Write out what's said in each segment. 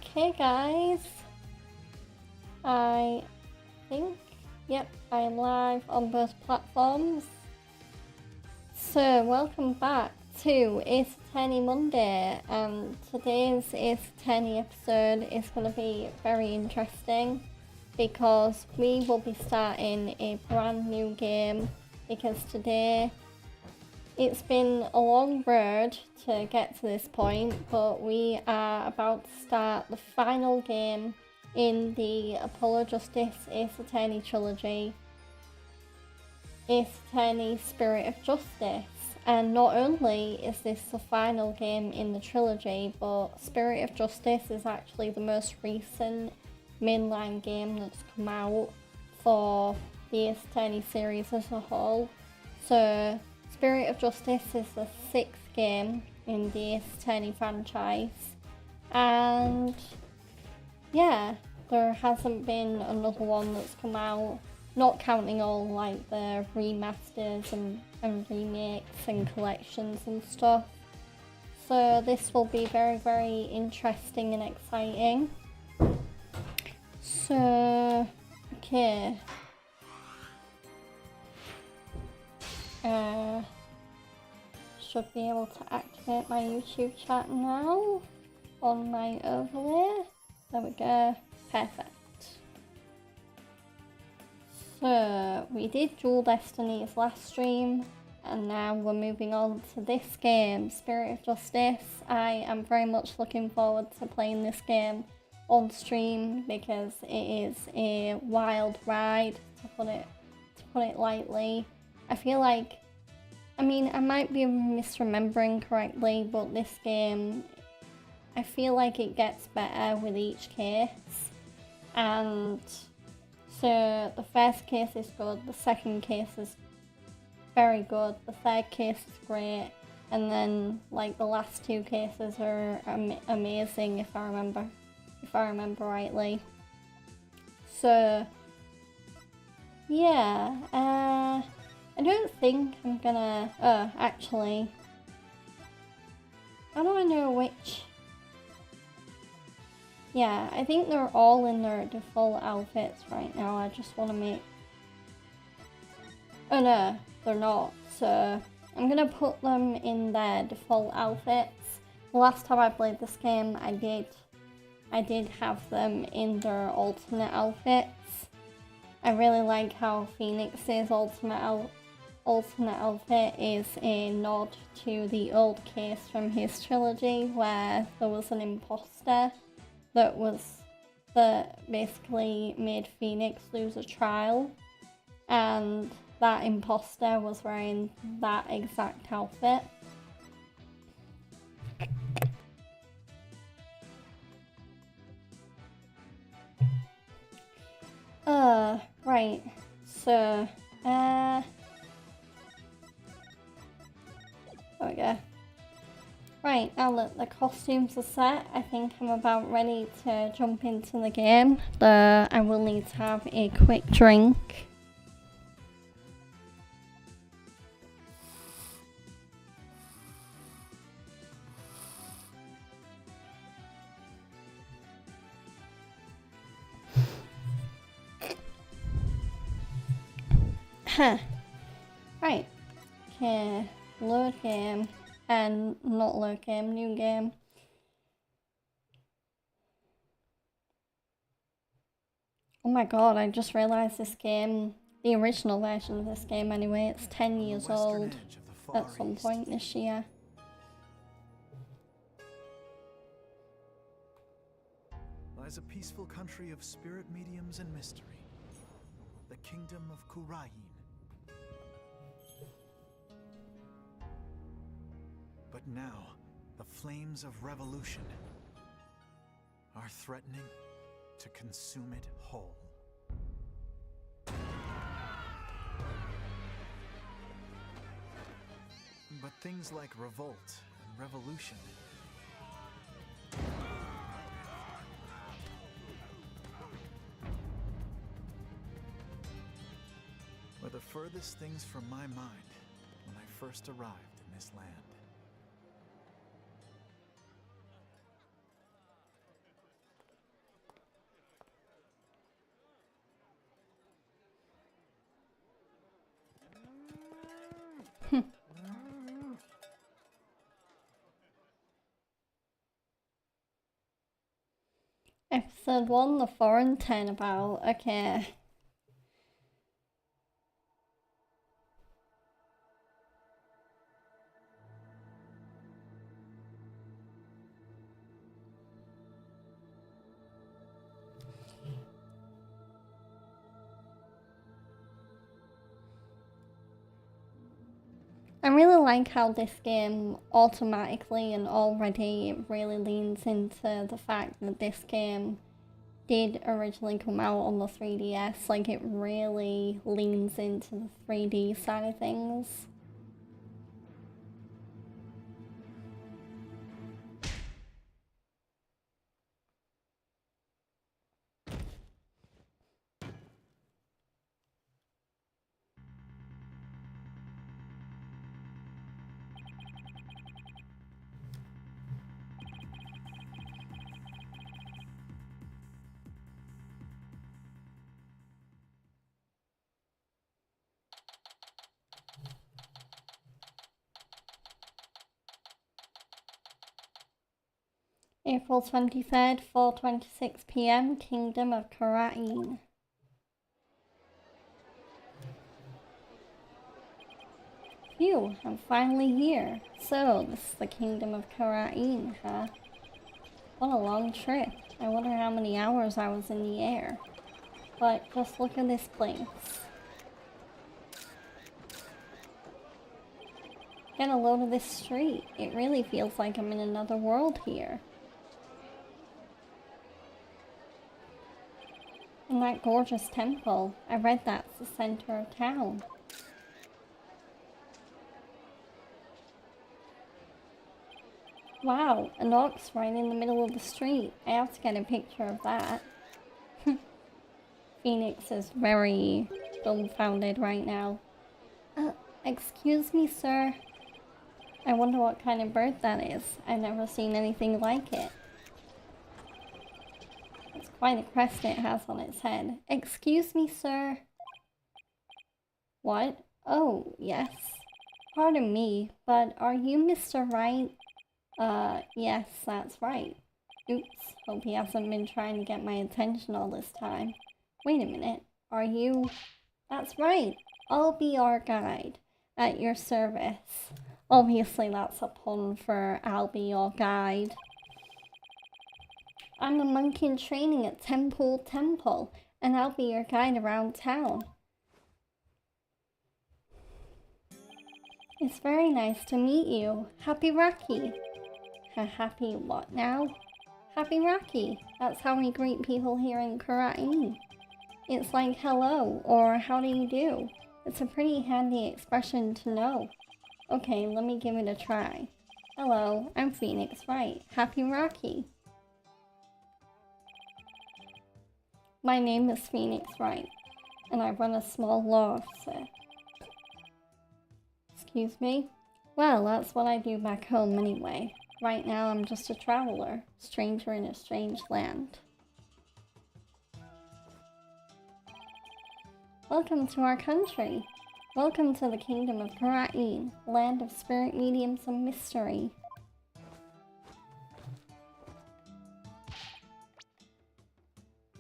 Okay guys, I think, yep, I'm live on both platforms. So welcome back to Ace Attorney Monday, and today's Ace Attorney episode is going to be very interesting because we will be starting a brand new game, because today it's been a long road to get to this point, but we are about to start the final game in the Apollo Justice Ace Attorney trilogy, Ace Attorney Spirit of Justice. And not only is this the final game in the trilogy, but Spirit of Justice is actually the most recent mainline game that's come out for the Ace Attorney series as a whole. So Spirit of Justice is the 6th game in the Ace Attorney franchise, and yeah, there hasn't been another one that's come out, not counting all like the remasters and remakes and collections and stuff. So this will be very, very interesting and exciting. So, okay. Should be able to activate my YouTube chat now on my overlay. There we go. Perfect. So we did Dual Destinies last stream, and now we're moving on to this game, Spirit of Justice. I am very much looking forward to playing this game on stream because it is a wild ride, to put it lightly. I feel like, I mean, I might be misremembering correctly, but this game, I feel like it gets better with each case. And so the first case is good, the second case is very good, the third case is great, and then like the last two cases are amazing if I remember rightly. So yeah, I don't think I'm gonna, actually, how do I know which? Yeah, I think they're all in their default outfits right now. I just want to make, oh no, they're not. So I'm gonna put them in their default outfits. The last time I played this game, I did have them in their alternate outfits. I really like how Phoenix's alternate outfit is a nod to the old case from his trilogy where there was an imposter that basically made Phoenix lose a trial, and that imposter was wearing that exact outfit. Right, so there we go. Right, now that the costumes are set, I think I'm about ready to jump into the game, though I will need to have a quick drink. Right, okay, load game, and not load game, new game. Oh my god, I just realised this game, the original version of this game anyway, it's 10 years old at some point this year. Lies a peaceful country of spirit mediums and mystery, the kingdom of Khura'in. But now, the flames of revolution are threatening to consume it whole. But things like revolt and revolution were the furthest things from my mind when I first arrived in this land. Episode 1, the foreign turnabout. Okay. I really like how this game automatically and already really leans into the fact that this game did originally come out on the 3DS. Like, it really leans into the 3D side of things. April 23rd, 4:26 PM, Kingdom of Khura'in. Phew, I'm finally here. So, this is the Kingdom of Khura'in, huh? What a long trip. I wonder how many hours I was in the air. But just look at this place. Get a load of this street. It really feels like I'm in another world here. And that gorgeous temple, I read that's the center of town. Wow, an ox right in the middle of the street. I have to get a picture of that. Phoenix is very dumbfounded right now. Excuse me, sir. I wonder what kind of bird that is. I've never seen anything like it. It's quite a crest it has on its head. Excuse me, sir. What? Oh, yes. Pardon me, but are you Mr. Wright? Yes, that's right. Oops, hope he hasn't been trying to get my attention all this time. Wait a minute, are you? That's right, I'll be your guide, at your service. Obviously that's a pun for I'll be your guide. I'm a monk in training at Temple, and I'll be your guide around town. It's very nice to meet you. Happy Rocky. Happy what now? Happy Rocky. That's how we greet people here in Khura'in. It's like hello, or how do you do? It's a pretty handy expression to know. Okay, let me give it a try. Hello, I'm Phoenix Wright. Happy Rocky. My name is Phoenix Wright, and I run a small law office. Excuse me? Well, that's what I do back home anyway. Right now I'm just a traveler, stranger in a strange land. Welcome to our country. Welcome to the Kingdom of Khura'in, land of spirit mediums and mystery.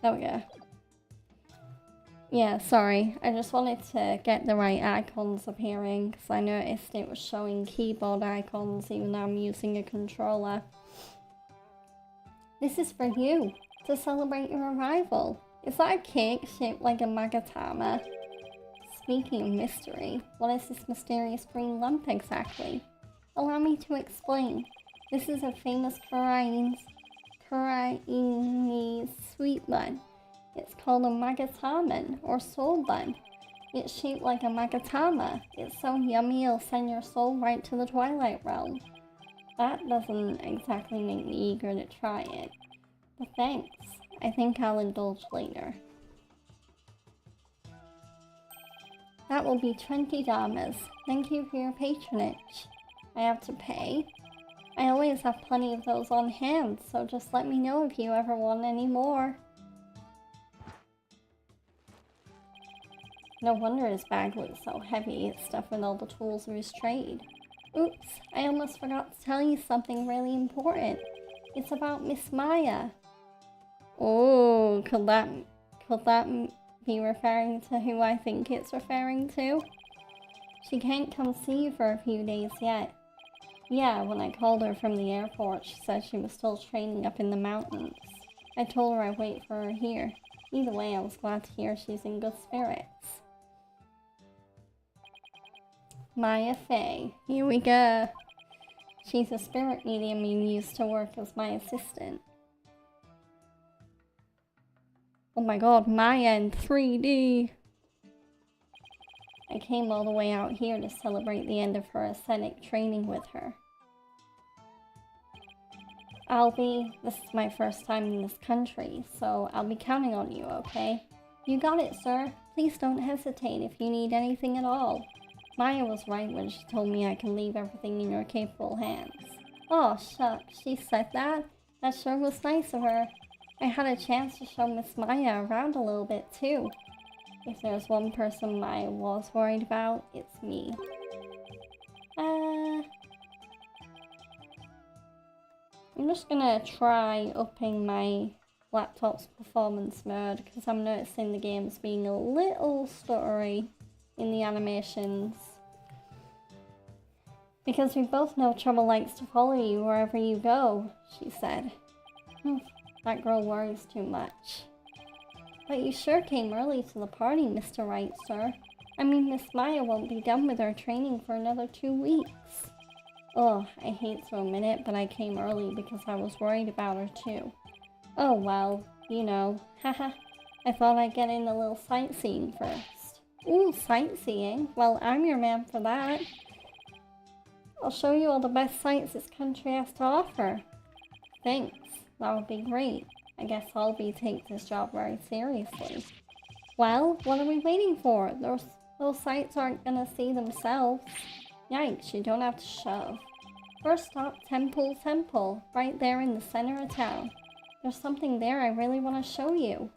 There we go. Yeah, sorry. I just wanted to get the right icons appearing because I noticed it was showing keyboard icons even though I'm using a controller. This is for you, to celebrate your arrival. Is that a cake shaped like a magatama? Speaking of mystery, what is this mysterious green lump exactly? Allow me to explain. This is a famous Khura'inese sweet bun. It's called a magatama, or soul bun. It's shaped like a magatama. It's so yummy it'll send your soul right to the Twilight Realm. That doesn't exactly make me eager to try it. But thanks. I think I'll indulge later. That will be 20 damas. Thank you for your patronage. I have to pay? I always have plenty of those on hand, so just let me know if you ever want any more. No wonder his bag looks so heavy. It's stuffed with all the tools of his trade. Oops, I almost forgot to tell you something really important. It's about Miss Maya. Oh, could that be referring to who I think it's referring to? She can't come see you for a few days yet. Yeah, when I called her from the airport, she said she was still training up in the mountains. I told her I'd wait for her here. Either way, I was glad to hear she's in good spirits. Maya Fey. Here we go. She's a spirit medium who used to work as my assistant. Oh my god, Maya in 3D! I came all the way out here to celebrate the end of her ascetic training with her. This is my first time in this country, so I'll be counting on you, okay? You got it, sir. Please don't hesitate if you need anything at all. Maya was right when she told me I can leave everything in your capable hands. Oh, shucks, she said that? That sure was nice of her. I had a chance to show Miss Maya around a little bit, too. If there's one person Maya was worried about, it's me. I'm just gonna try upping my laptop's performance mode because I'm noticing the game's being a little stuttery in the animations. Because we both know trouble likes to follow you wherever you go, she said. That girl worries too much. But you sure came early to the party, Mr. Wright, sir. I mean, Miss Maya won't be done with her training for another 2 weeks. Ugh, I hate to admit it, but I came early because I was worried about her too. Oh well, you know, haha. I thought I'd get in a little sightseeing first. Ooh, sightseeing? Well, I'm your man for that. I'll show you all the best sights this country has to offer. Thanks, that would be great. I guess Albie takes this job very seriously. Well, what are we waiting for? Those sights aren't gonna see themselves. Yikes, you don't have to shove. First stop, Temple, right there in the center of town. There's something there I really want to show you.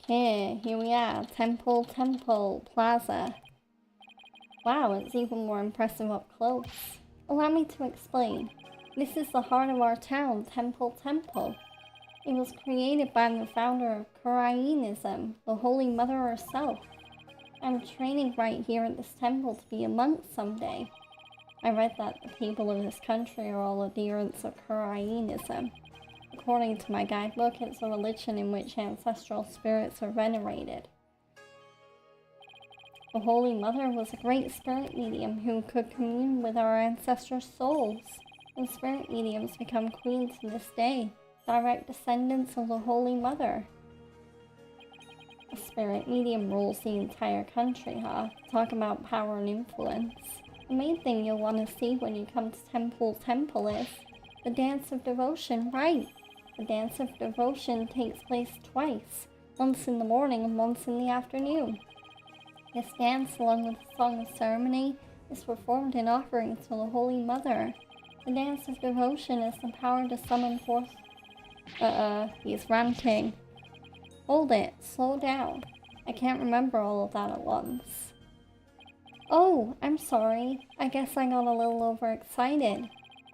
Okay, here we are, Temple Plaza. Wow, it's even more impressive up close. Allow me to explain. This is the heart of our town, Temple. It was created by the founder of Khura'in, the Holy Mother herself. I'm training right here at this temple to be a monk someday. I read that the people of this country are all adherents of Khura'in. According to my guidebook, it's a religion in which ancestral spirits are venerated. The Holy Mother was a great spirit medium who could commune with our ancestors' souls. And spirit mediums become queens to this day, direct descendants of the Holy Mother. A spirit medium rules the entire country, huh? Talk about power and influence. The main thing you'll want to see when you come to Temple is the Dance of Devotion, right? The Dance of Devotion takes place twice, once in the morning and once in the afternoon. This dance, along with the Song of Ceremony, is performed in offering to the Holy Mother. The Dance of Devotion is the power to summon forth... he's ranting. Hold it, slow down. I can't remember all of that at once. Oh, I'm sorry. I guess I got a little overexcited.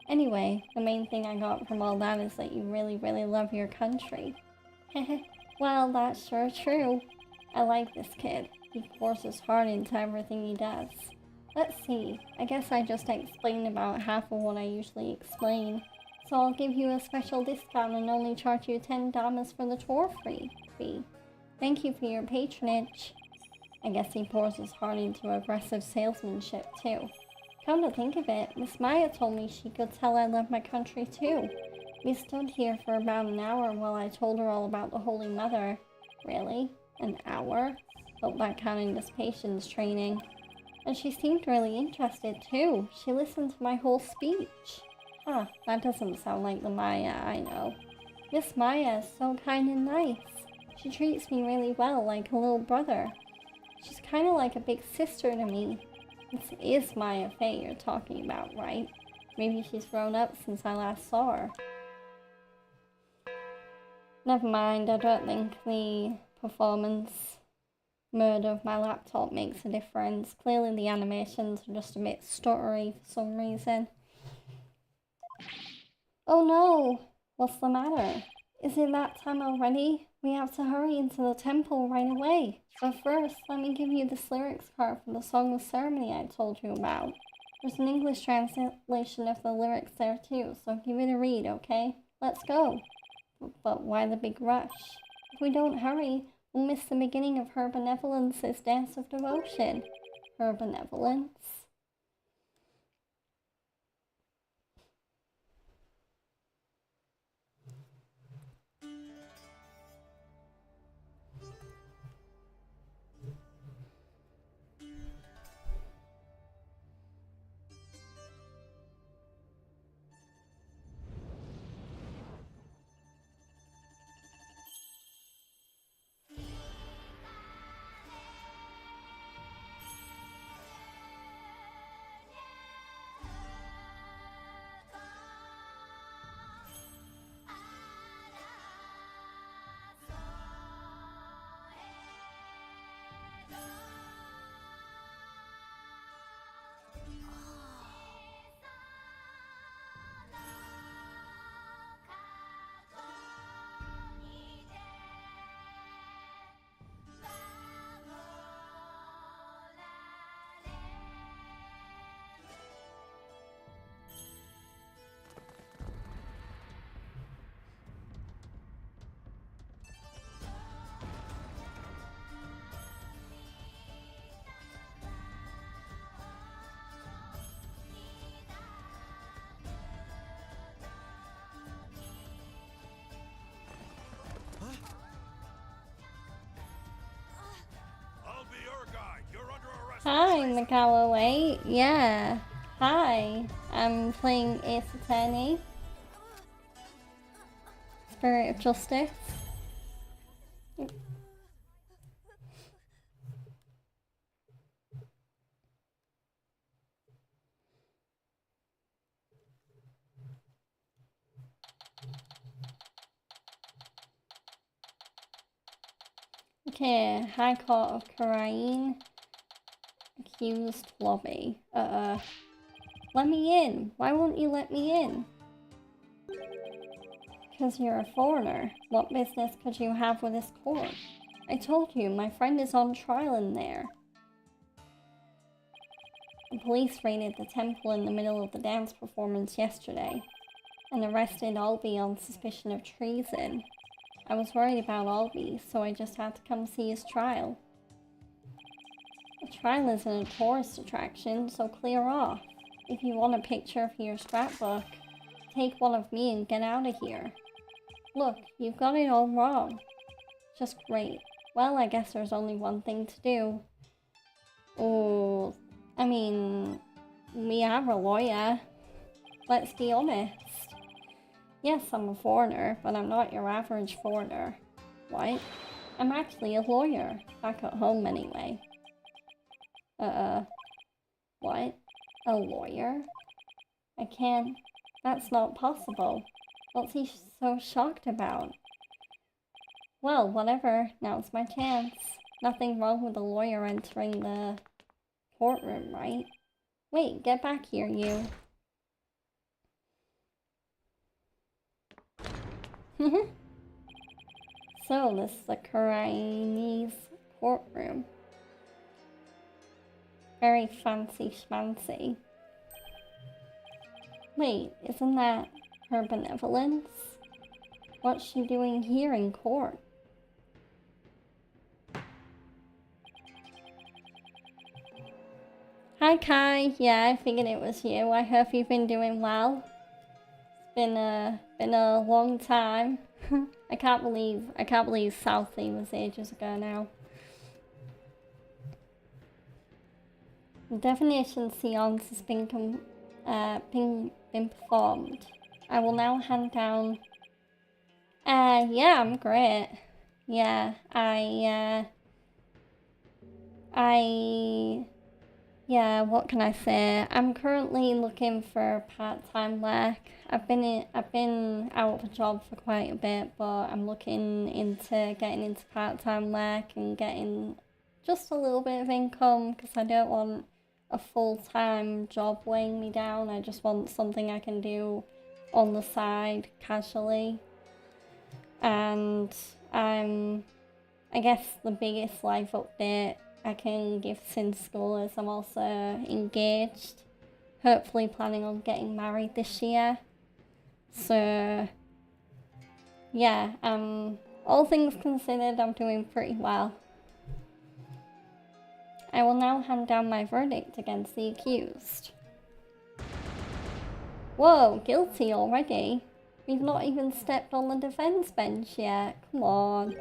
Anyway, the main thing I got from all that is that you really, really love your country. Heh. Well, that's sure true. I like this kid. He pours his heart into everything he does. Let's see, I guess I just explained about half of what I usually explain, so I'll give you a special discount and only charge you 10 damas for the tour fee. Thank you for your patronage. I guess he pours his heart into aggressive salesmanship too. Come to think of it, Miss Maya told me she could tell I love my country too. We stood here for about an hour while I told her all about the Holy Mother. Really? An hour? Hope that counted as patience training. And she seemed really interested too. She listened to my whole speech. Huh, that doesn't sound like the Maya I know. Miss Maya is so kind and nice. She treats me really well, like a little brother. She's kind of like a big sister to me. This is Maya Fey you're talking about, right? Maybe she's grown up since I last saw her. Never mind, I don't think the performance mode of my laptop makes a difference. Clearly the animations are just a bit stuttery for some reason. Oh no! What's the matter? Is it that time already? We have to hurry into the temple right away. But first, let me give you this lyrics card for the Song of Ceremony I told you about. There's an English translation of the lyrics there too, so give it a read, okay? Let's go. But why the big rush? If we don't hurry, we'll miss the beginning of Her Benevolence's Dance of Devotion. Her Benevolence? Hi, McCalloway. Yeah. Hi. I'm playing Ace Attorney. Spirit of Justice. Okay, High Court of Khura'in. Accused lobby. Let me in. Why won't you let me in? Because you're a foreigner. What business could you have with this court? I told you, my friend is on trial in there. The police raided the temple in the middle of the dance performance yesterday and arrested Albie on suspicion of treason. I was worried about Albie, so I just had to come see his trial. The trial isn't a tourist attraction, so clear off. If you want a picture for your scrapbook, take one of me and get out of here. Look, you've got it all wrong. Just great. Well, I guess there's only one thing to do. Oh, I mean, we have a lawyer. Let's be honest. Yes, I'm a foreigner, but I'm not your average foreigner. What? I'm actually a lawyer. Back at home, anyway. What? A lawyer? I can't. That's not possible. What's he so shocked about? Well, whatever. Now's my chance. Nothing wrong with a lawyer entering the courtroom, right? Wait, get back here, you. So, this is the Khura'in's courtroom. Very fancy schmancy. Wait, isn't that Her Benevolence? What's she doing here in court? Hi Kai, yeah, I figured it was you. I hope you've been doing well. It's been a long time. I can't believe Southie was ages ago now. The divination seance has been performed. I will now hand down. Yeah, I'm great. Yeah, Yeah, what can I say? I'm currently looking for part-time work. I've been out of a job for quite a bit, but I'm looking into getting into part-time work and getting just a little bit of income because I don't want a full-time job weighing me down. I just want something I can do on the side casually. And I guess the biggest life update I can give since school is I'm also engaged, hopefully planning on getting married this year. So yeah, all things considered, I'm doing pretty well. I will now hand down my verdict against the accused. Whoa, guilty already? We've not even stepped on the defense bench yet. Come on.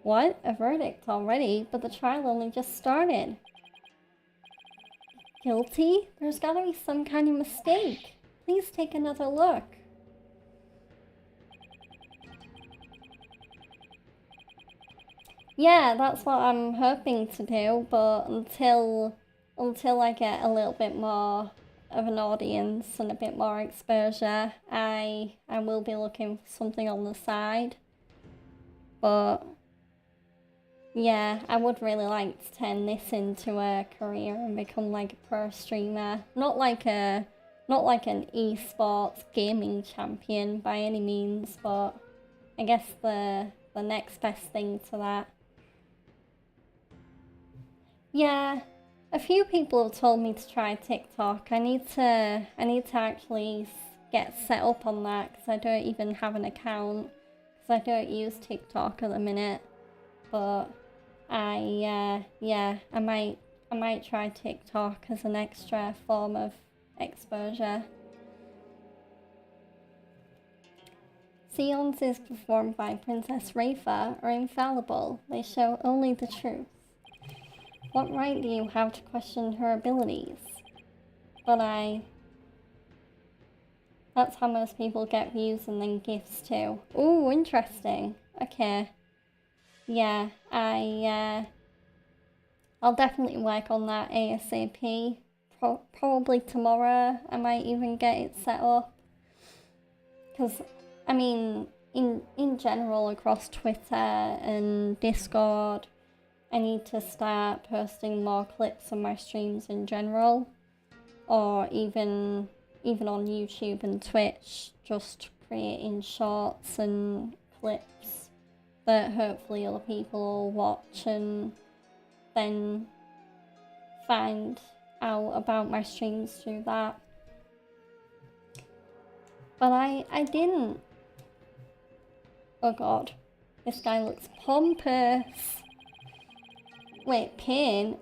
What? A verdict already? But the trial only just started. Guilty? There's gotta be some kind of mistake. Please take another look. Yeah, that's what I'm hoping to do, but until I get a little bit more of an audience and a bit more exposure, I will be looking for something on the side. But yeah, I would really like to turn this into a career and become like a pro streamer. Not like an esports gaming champion by any means, but I guess the next best thing to that. Yeah, a few people have told me to try TikTok. I need to actually get set up on that because I don't even have an account because I don't use TikTok at the minute. But I might try TikTok as an extra form of exposure. Seances performed by Princess Rafa are infallible. They show only the truth. What right do you have to question her abilities? But that's how most people get views and then gifts too. Ooh, interesting. Okay. Yeah, I'll definitely work on that ASAP. Probably tomorrow I might even get it set up. Because, I mean, in general across Twitter and Discord, I need to start posting more clips on my streams in general, or even on YouTube and Twitch, just creating shorts and clips that hopefully other people will watch and then find out about my streams through that. But I didn't. Oh god, this guy looks pompous. Wait, Pain?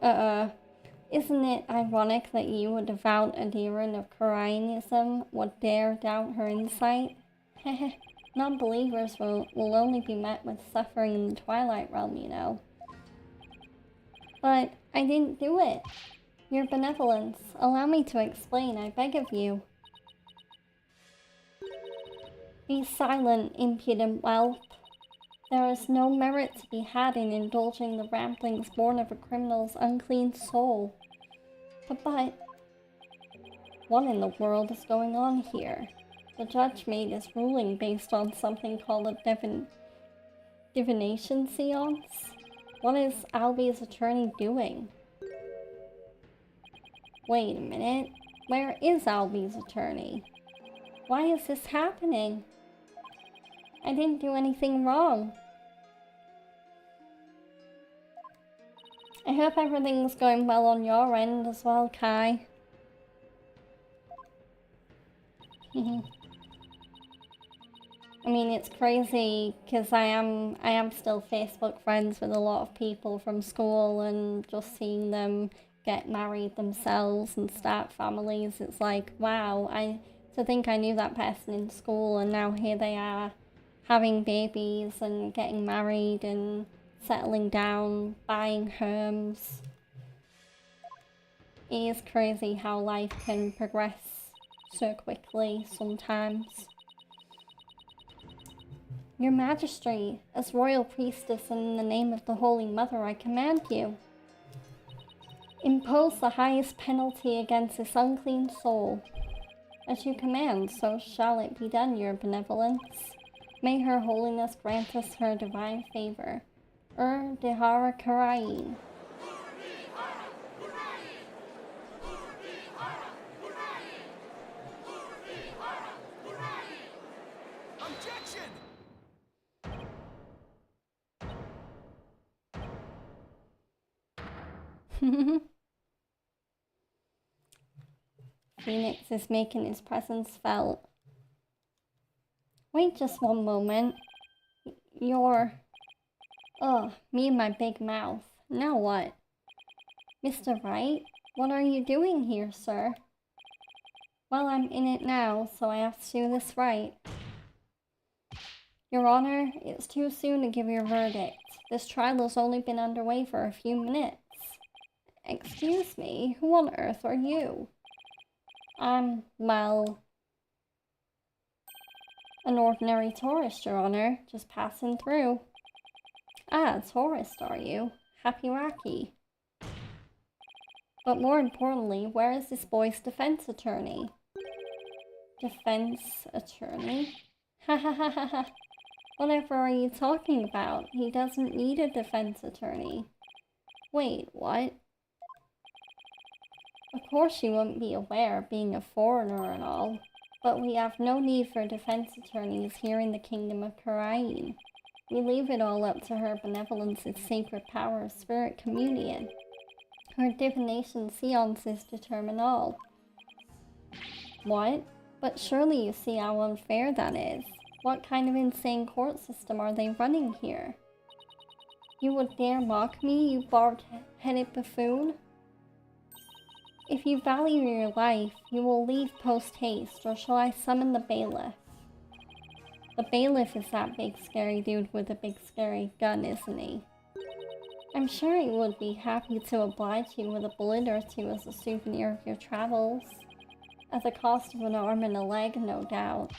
Isn't it ironic that you, a devout adherent of Khura'ism, would dare doubt her insight? Heh, non-believers will only be met with suffering in the Twilight Realm, you know. But I didn't do it. Your benevolence, allow me to explain, I beg of you. Be silent, impudent whelp. There is no merit to be had in indulging the ramblings born of a criminal's unclean soul. But what in the world is going on here? The judge made his ruling based on something called a divination seance? What is Albie's attorney doing? Wait a minute. Where is Albie's attorney? Why is this happening? I didn't do anything wrong. I hope everything's going well on your end as well, Kai. I mean, it's crazy because I am still Facebook friends with a lot of people from school, and just seeing them get married themselves and start families, it's like, wow, to think I knew that person in school and now here they are having babies and getting married and settling down, buying homes. It is crazy how life can progress so quickly sometimes. Your Majesty, as royal priestess and in the name of the Holy Mother, I command you. Impose the highest penalty against this unclean soul. As you command, so shall it be done, your benevolence. May her holiness grant us her divine favor. Dehara Khura'in. Objection! Phoenix is making his presence felt. Wait just one moment. You're... Ugh, me and my big mouth. Now what? Mr. Wright, what are you doing here, sir? Well, I'm in it now, so I have to do this right. Your Honor, it's too soon to give your verdict. This trial has only been underway for a few minutes. Excuse me, who on earth are you? Well... an ordinary tourist, Your Honor, just passing through. Ah, a tourist, are you? Happy Racky. But more importantly, where is this boy's defense attorney? Defense attorney? Ha ha ha ha ha. Whatever are you talking about? He doesn't need a defense attorney. Wait, what? Of course you wouldn't be aware, being a foreigner and all, but we have no need for defense attorneys here in the Kingdom of Khura'in. We leave it all up to her benevolence's sacred power of spirit communion. Her divination seances determine all. What? But surely you see how unfair that is. What kind of insane court system are they running here? You would dare mock me, you bald-headed buffoon? If you value your life, you will leave post-haste, or shall I summon the bailiff? The bailiff is that big scary dude with a big scary gun, isn't he? I'm sure he would be happy to oblige you with a bullet or two as a souvenir of your travels. At the cost of an arm and a leg, no doubt.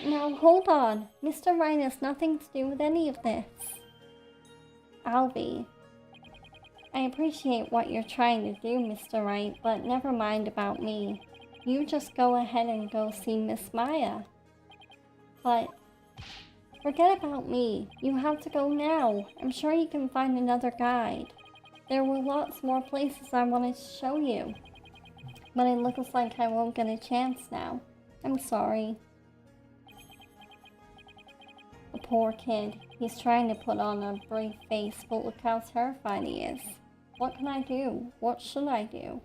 Now, hold on. Mr. Wright has nothing to do with any of this. Albie. I appreciate what you're trying to do, Mr. Wright, but never mind about me. You just go ahead and go see Miss Maya. But... forget about me. You have to go now. I'm sure you can find another guide. There were lots more places I wanted to show you. But it looks like I won't get a chance now. I'm sorry. The poor kid. He's trying to put on a brave face, but look how terrified he is. What can I do? What should I do?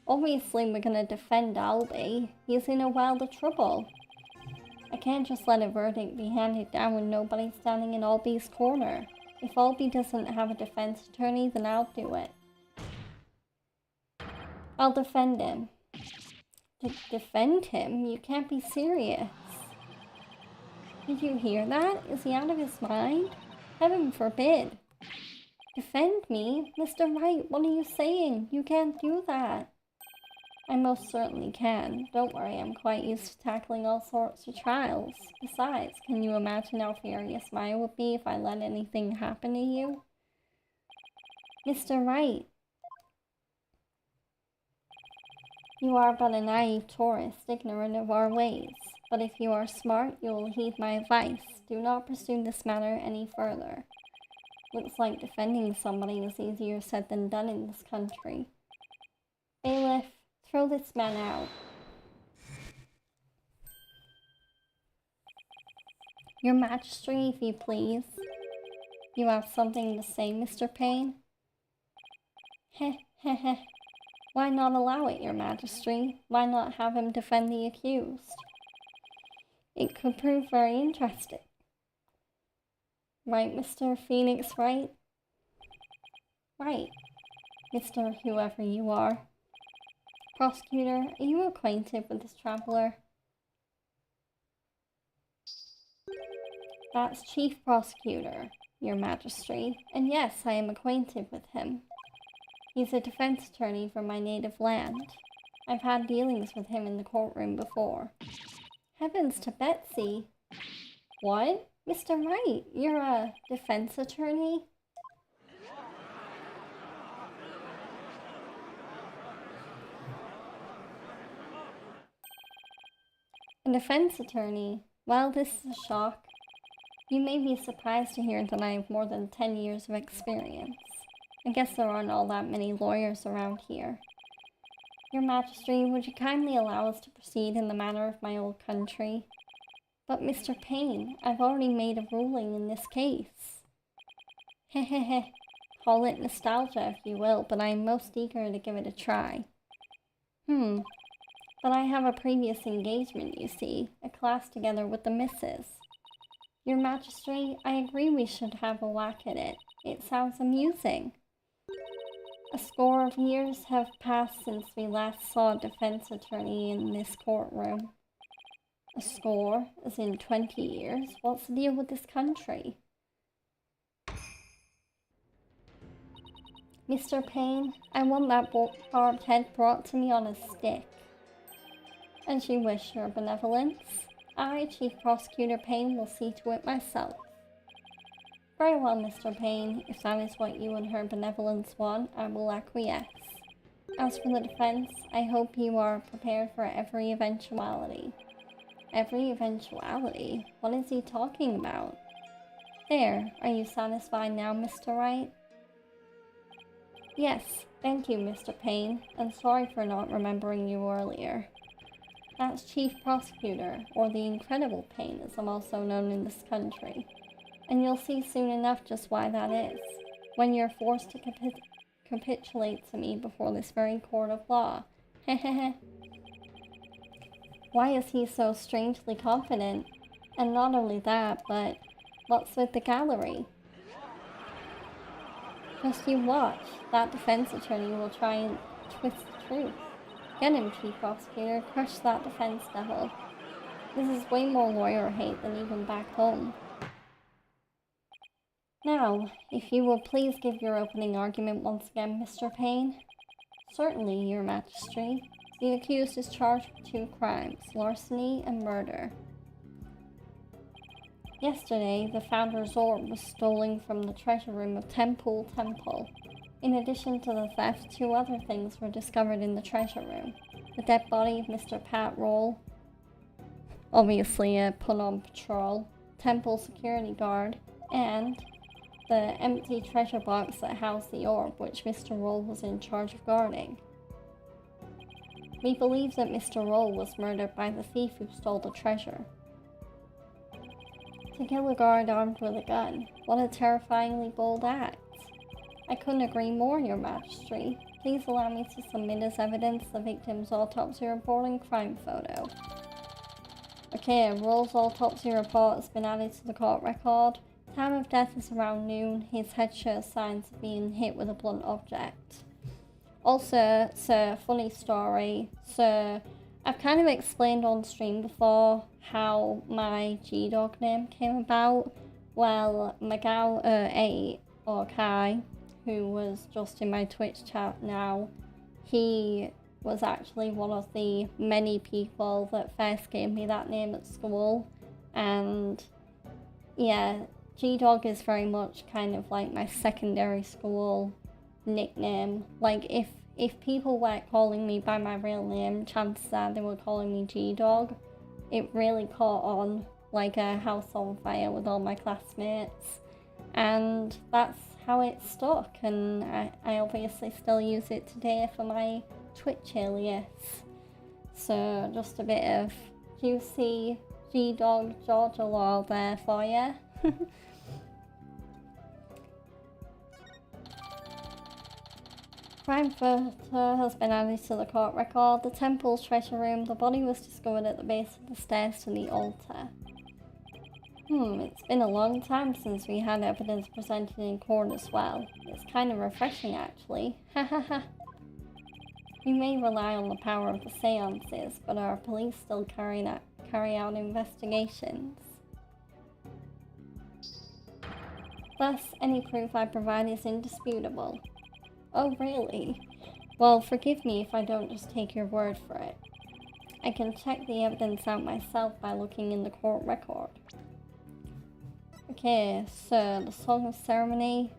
Obviously we're gonna defend Albie. He's in a world of trouble. I can't just let a verdict be handed down with nobody standing in Albie's corner. If Albie doesn't have a defense attorney, then I'll do it. I'll defend him. Defend him? You can't be serious. Did you hear that? Is he out of his mind? Heaven forbid. Defend me? Mr. Wright, what are you saying? You can't do that. I most certainly can. Don't worry, I'm quite used to tackling all sorts of trials. Besides, can you imagine how furious Maya would be if I let anything happen to you? Mr. Wright. You are but a naive tourist, ignorant of our ways. But if you are smart, you will heed my advice. Do not pursue this matter any further. Looks like defending somebody is easier said than done in this country. Bailiff, throw this man out. Your Majesty, if you please. You have something to say, Mr. Payne? Heh, heh, heh. Why not allow it, Your Majesty? Why not have him defend the accused? It could prove very interesting. Right, Mr. Phoenix, right? Right. Mr. Whoever you are. Prosecutor, are you acquainted with this traveler? That's Chief Prosecutor, Your Majesty. And yes, I am acquainted with him. He's a defense attorney from my native land. I've had dealings with him in the courtroom before. Heavens to Betsy! What? Mr. Wright, you're a defense attorney? A defense attorney? Well, this is a shock. You may be surprised to hear that I have more than 10 years of experience. I guess there aren't all that many lawyers around here. Your Majesty, would you kindly allow us to proceed in the manner of my old country? But Mr. Payne, I've already made a ruling in this case. Hehehe. Call it nostalgia if you will, but I am most eager to give it a try. But I have a previous engagement, you see, a class together with the missus. Your Majesty, I agree we should have a whack at it. It sounds amusing. A score of years have passed since we last saw a defense attorney in this courtroom. A score? As in 20 years? What's the deal with this country? Mr. Payne, I want that barbed head brought to me on a stick. As you wish, Your Benevolence. I, Chief Prosecutor Payne, will see to it myself. Very well, Mr. Payne. If that is what you and Her Benevolence want, I will acquiesce. As for the defense, I hope you are prepared for every eventuality. Every eventuality? What is he talking about? There, are you satisfied now, Mr. Wright? Yes, thank you, Mr. Payne, and sorry for not remembering you earlier. That's Chief Prosecutor, or the Incredible Payne as I'm also known in this country. And you'll see soon enough just why that is, when you're forced to capitulate to me before this very court of law. Hehehe. Why is he so strangely confident? And not only that, but what's with the gallery? Just you watch. That defense attorney will try and twist the truth. Get him, Chief Prosecutor. Crush that defense devil. This is way more lawyer hate than even back home. Now, if you will please give your opening argument once again, Mr. Payne. Certainly, Your Majesty. The accused is charged with 2 crimes, larceny and murder. Yesterday, the Founder's Orb was stolen from the treasure room of Temple Temple. In addition to the theft, 2 other things were discovered in the treasure room. The dead body of Mr. Pat Roll, obviously a put on patrol, Temple security guard, and the empty treasure box that housed the orb, which Mr. Roll was in charge of guarding. We believe that Mr. Roll was murdered by the thief who stole the treasure. To kill a guard armed with a gun, what a terrifyingly bold act. I couldn't agree more, Your Majesty. Please allow me to submit as evidence the victim's autopsy report and crime photo. Okay, Roll's autopsy report has been added to the court record. Time of death is around noon. His head shows signs of being hit with a blunt object. Also, sir, funny story. Sir, I've kind of explained on stream before how my G-Dog name came about. Well, Magao8, or Kai, who was just in my Twitch chat now, he was actually one of the many people that first gave me that name at school. And yeah, G-Dog is very much kind of like my secondary school nickname. Like, if people weren't calling me by my real name, chances are they were calling me G-Dog. It really caught on like a house on fire with all my classmates. And that's how it stuck, and I obviously still use it today for my Twitch alias. So just a bit of juicy G-Dog Georgia law there for you. Crime photo has been added to the court record. The temple's treasure room. The body was discovered at the base of the stairs to the altar. It's been a long time since we had evidence presented in court as well. It's kind of refreshing, actually. Hahaha. We may rely on the power of the seances, but our police still carry out investigations. Thus, any proof I provide is indisputable. Oh, really? Well, forgive me if I don't just take your word for it. I can check the evidence out myself by looking in the court record. Okay, so the Song of Ceremony.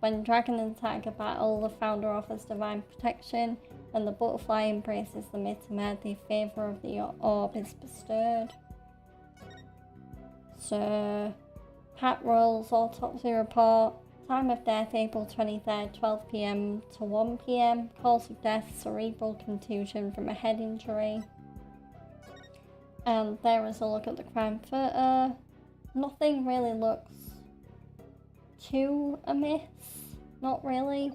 When dragons attack a battle, the founder offers divine protection. When the butterfly embraces the Mitama, the favor of the orb is bestowed. So, Pat Royal's autopsy report. Time of death, April 23rd, 12 PM to 1 PM. Cause of death, cerebral contusion from a head injury. And there is a look at the crime photo. Nothing really looks too amiss. Not really.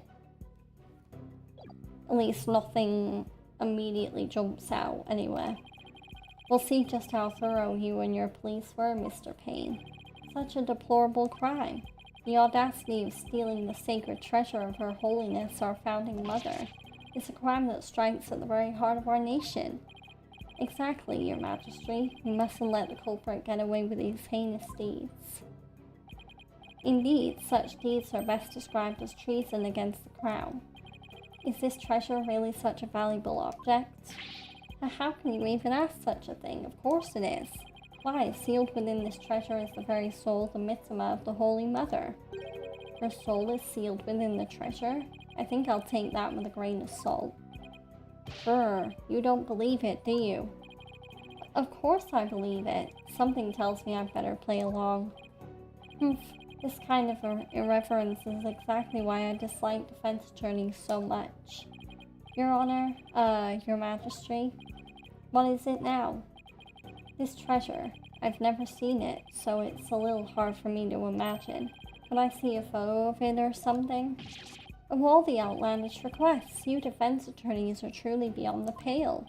At least nothing immediately jumps out anyway. We'll see just how thorough you and your police were, Mr. Payne. Such a deplorable crime. The audacity of stealing the sacred treasure of Her Holiness, our founding mother, is a crime that strikes at the very heart of our nation. Exactly, Your Majesty. We mustn't let the culprit get away with these heinous deeds. Indeed, such deeds are best described as treason against the crown. Is this treasure really such a valuable object? How can you even ask such a thing? Of course it is. Why, sealed within this treasure is the very soul, the Mitama of the Holy Mother. Her soul is sealed within the treasure? I think I'll take that with a grain of salt. Brr, you don't believe it, do you? Of course I believe it. Something tells me I'd better play along. Humph, this kind of irreverence is exactly why I dislike defense attorneys so much. Your Honor, Your Majesty, what is it now? This treasure. I've never seen it, so it's a little hard for me to imagine. Could I see a photo of it or something? Of all the outlandish requests, you defense attorneys are truly beyond the pale.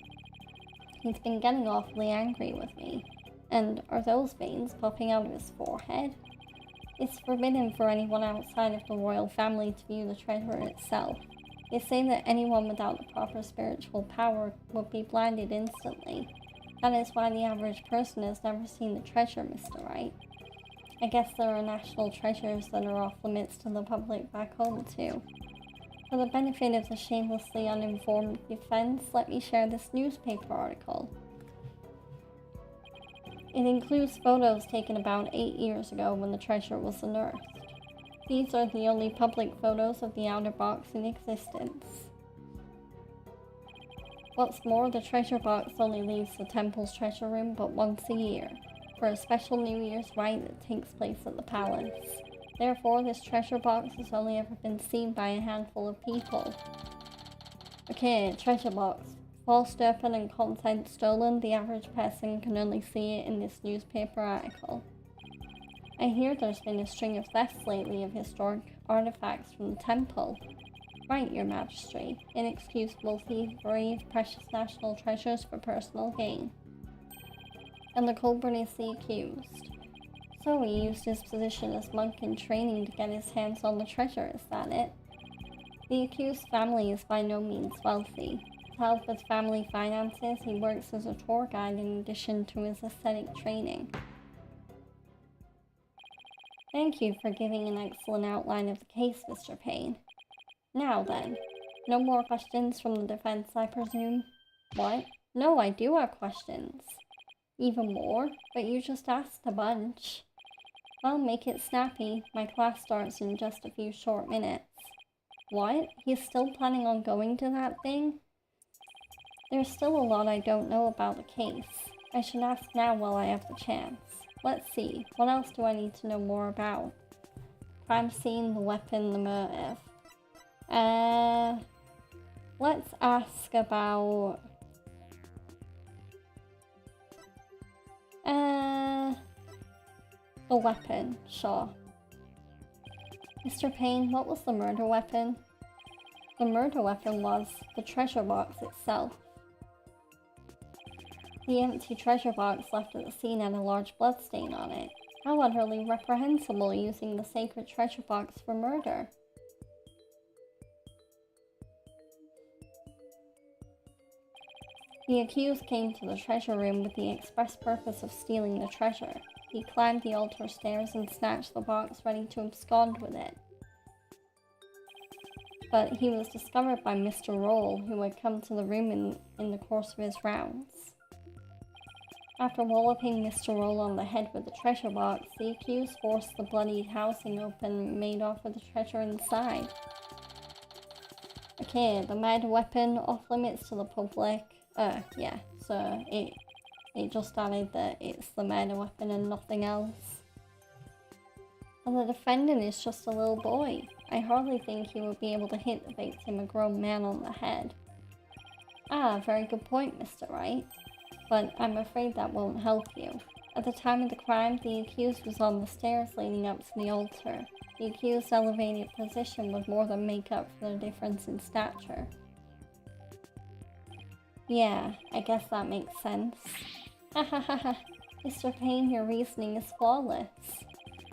He's been getting awfully angry with me. And are those veins popping out of his forehead? It's forbidden for anyone outside of the royal family to view the treasure itself. They say that anyone without the proper spiritual power would be blinded instantly. That is why the average person has never seen the treasure, Mr. Wright. I guess there are national treasures that are off limits to the public back home too. For the benefit of the shamelessly uninformed defense, let me share this newspaper article. It includes photos taken about 8 years ago when the treasure was unearthed. These are the only public photos of the outer box in existence. What's more, the treasure box only leaves the temple's treasure room but once a year, for a special New Year's rite that takes place at the palace. Therefore, this treasure box has only ever been seen by a handful of people. Okay, treasure box. Forced open and content stolen, the average person can only see it in this newspaper article. I hear there's been a string of thefts lately of historic artifacts from the temple. Right, Your Majesty. Inexcusable thievery of precious national treasures for personal gain. And the culprit is the accused. So he used his position as monk in training to get his hands on the treasure, is that it? The accused family is by no means wealthy. To help with family finances, he works as a tour guide in addition to his aesthetic training. Thank you for giving an excellent outline of the case, Mr. Payne. Now then, no more questions from the defense, I presume? What? No, I do have questions. Even more? But you just asked a bunch. Well, make it snappy. My class starts in just a few short minutes. What? He's still planning on going to that thing? There's still a lot I don't know about the case. I should ask now while I have the chance. Let's see, what else do I need to know more about? Crime scene, the weapon, the motive. Let's ask about... the weapon, sure. Mr. Payne, what was the murder weapon? The murder weapon was the treasure box itself. The empty treasure box left at the scene had a large bloodstain on it. How utterly reprehensible using the sacred treasure box for murder. The accused came to the treasure room with the express purpose of stealing the treasure. He climbed the altar stairs and snatched the box, ready to abscond with it. But he was discovered by Mr. Roll, who had come to the room in the course of his rounds. After walloping Mr. Roll on the head with the treasure box, the accused forced the bloodied housing open and made off with the treasure inside. Okay, the murder weapon off limits to the public. Yeah, so it just added that it's the murder weapon and nothing else. And the defendant is just a little boy. I hardly think he would be able to hit the victim, a grown man, on the head. Ah, very good point, Mr. Wright. But I'm afraid that won't help you. At the time of the crime, the accused was on the stairs leading up to the altar. The accused's elevated position would more than make up for the difference in stature. Yeah, I guess that makes sense. Ha ha ha ha. Mr. Payne, your reasoning is flawless.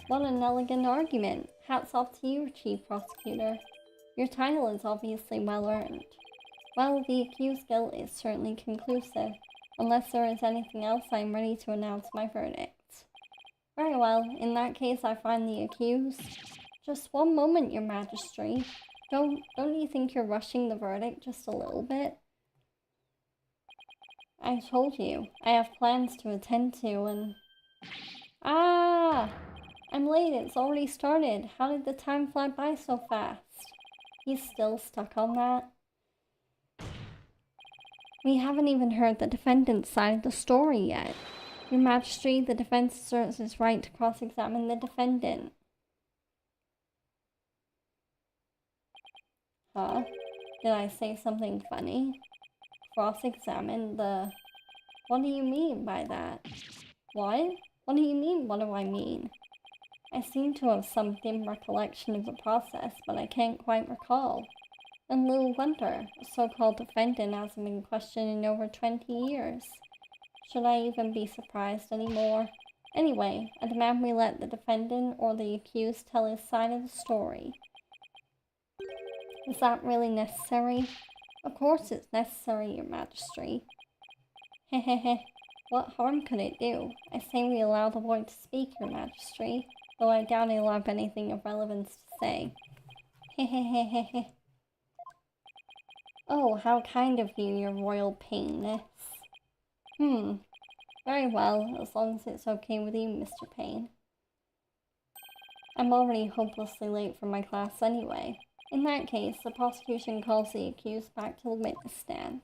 What an elegant argument. Hats off to you, Chief Prosecutor. Your title is obviously well earned. Well, the accused's guilt is certainly conclusive. Unless there is anything else, I am ready to announce my verdict. Very well, in that case I find the accused. Just one moment, Your Majesty. Don't you think you're rushing the verdict just a little bit? I told you, I have plans to attend to and... Ah! I'm late, it's already started. How did the time fly by so fast? He's still stuck on that. We haven't even heard the defendant's side of the story yet. Your Majesty, the defense asserts its right to cross-examine the defendant. Huh? Did I say something funny? Cross-examine the... What do you mean by that? What? What do you mean, what do I mean? I seem to have some dim recollection of the process, but I can't quite recall. And little wonder, the so-called defendant hasn't been questioned in over 20 years. Should I even be surprised anymore? Anyway, I demand we let the defendant or the accused tell his side of the story. Is that really necessary? Of course it's necessary, Your Majesty. Hehehe, what harm could it do? I say we allow the boy to speak, Your Majesty, though I doubt he'll have anything of relevance to say. Hehehehe. Oh, how kind of you, Your Royal Payne-ness. Very well, as long as it's okay with you, Mr. Payne. I'm already hopelessly late for my class anyway. In that case, the prosecution calls the accused back to the witness stand.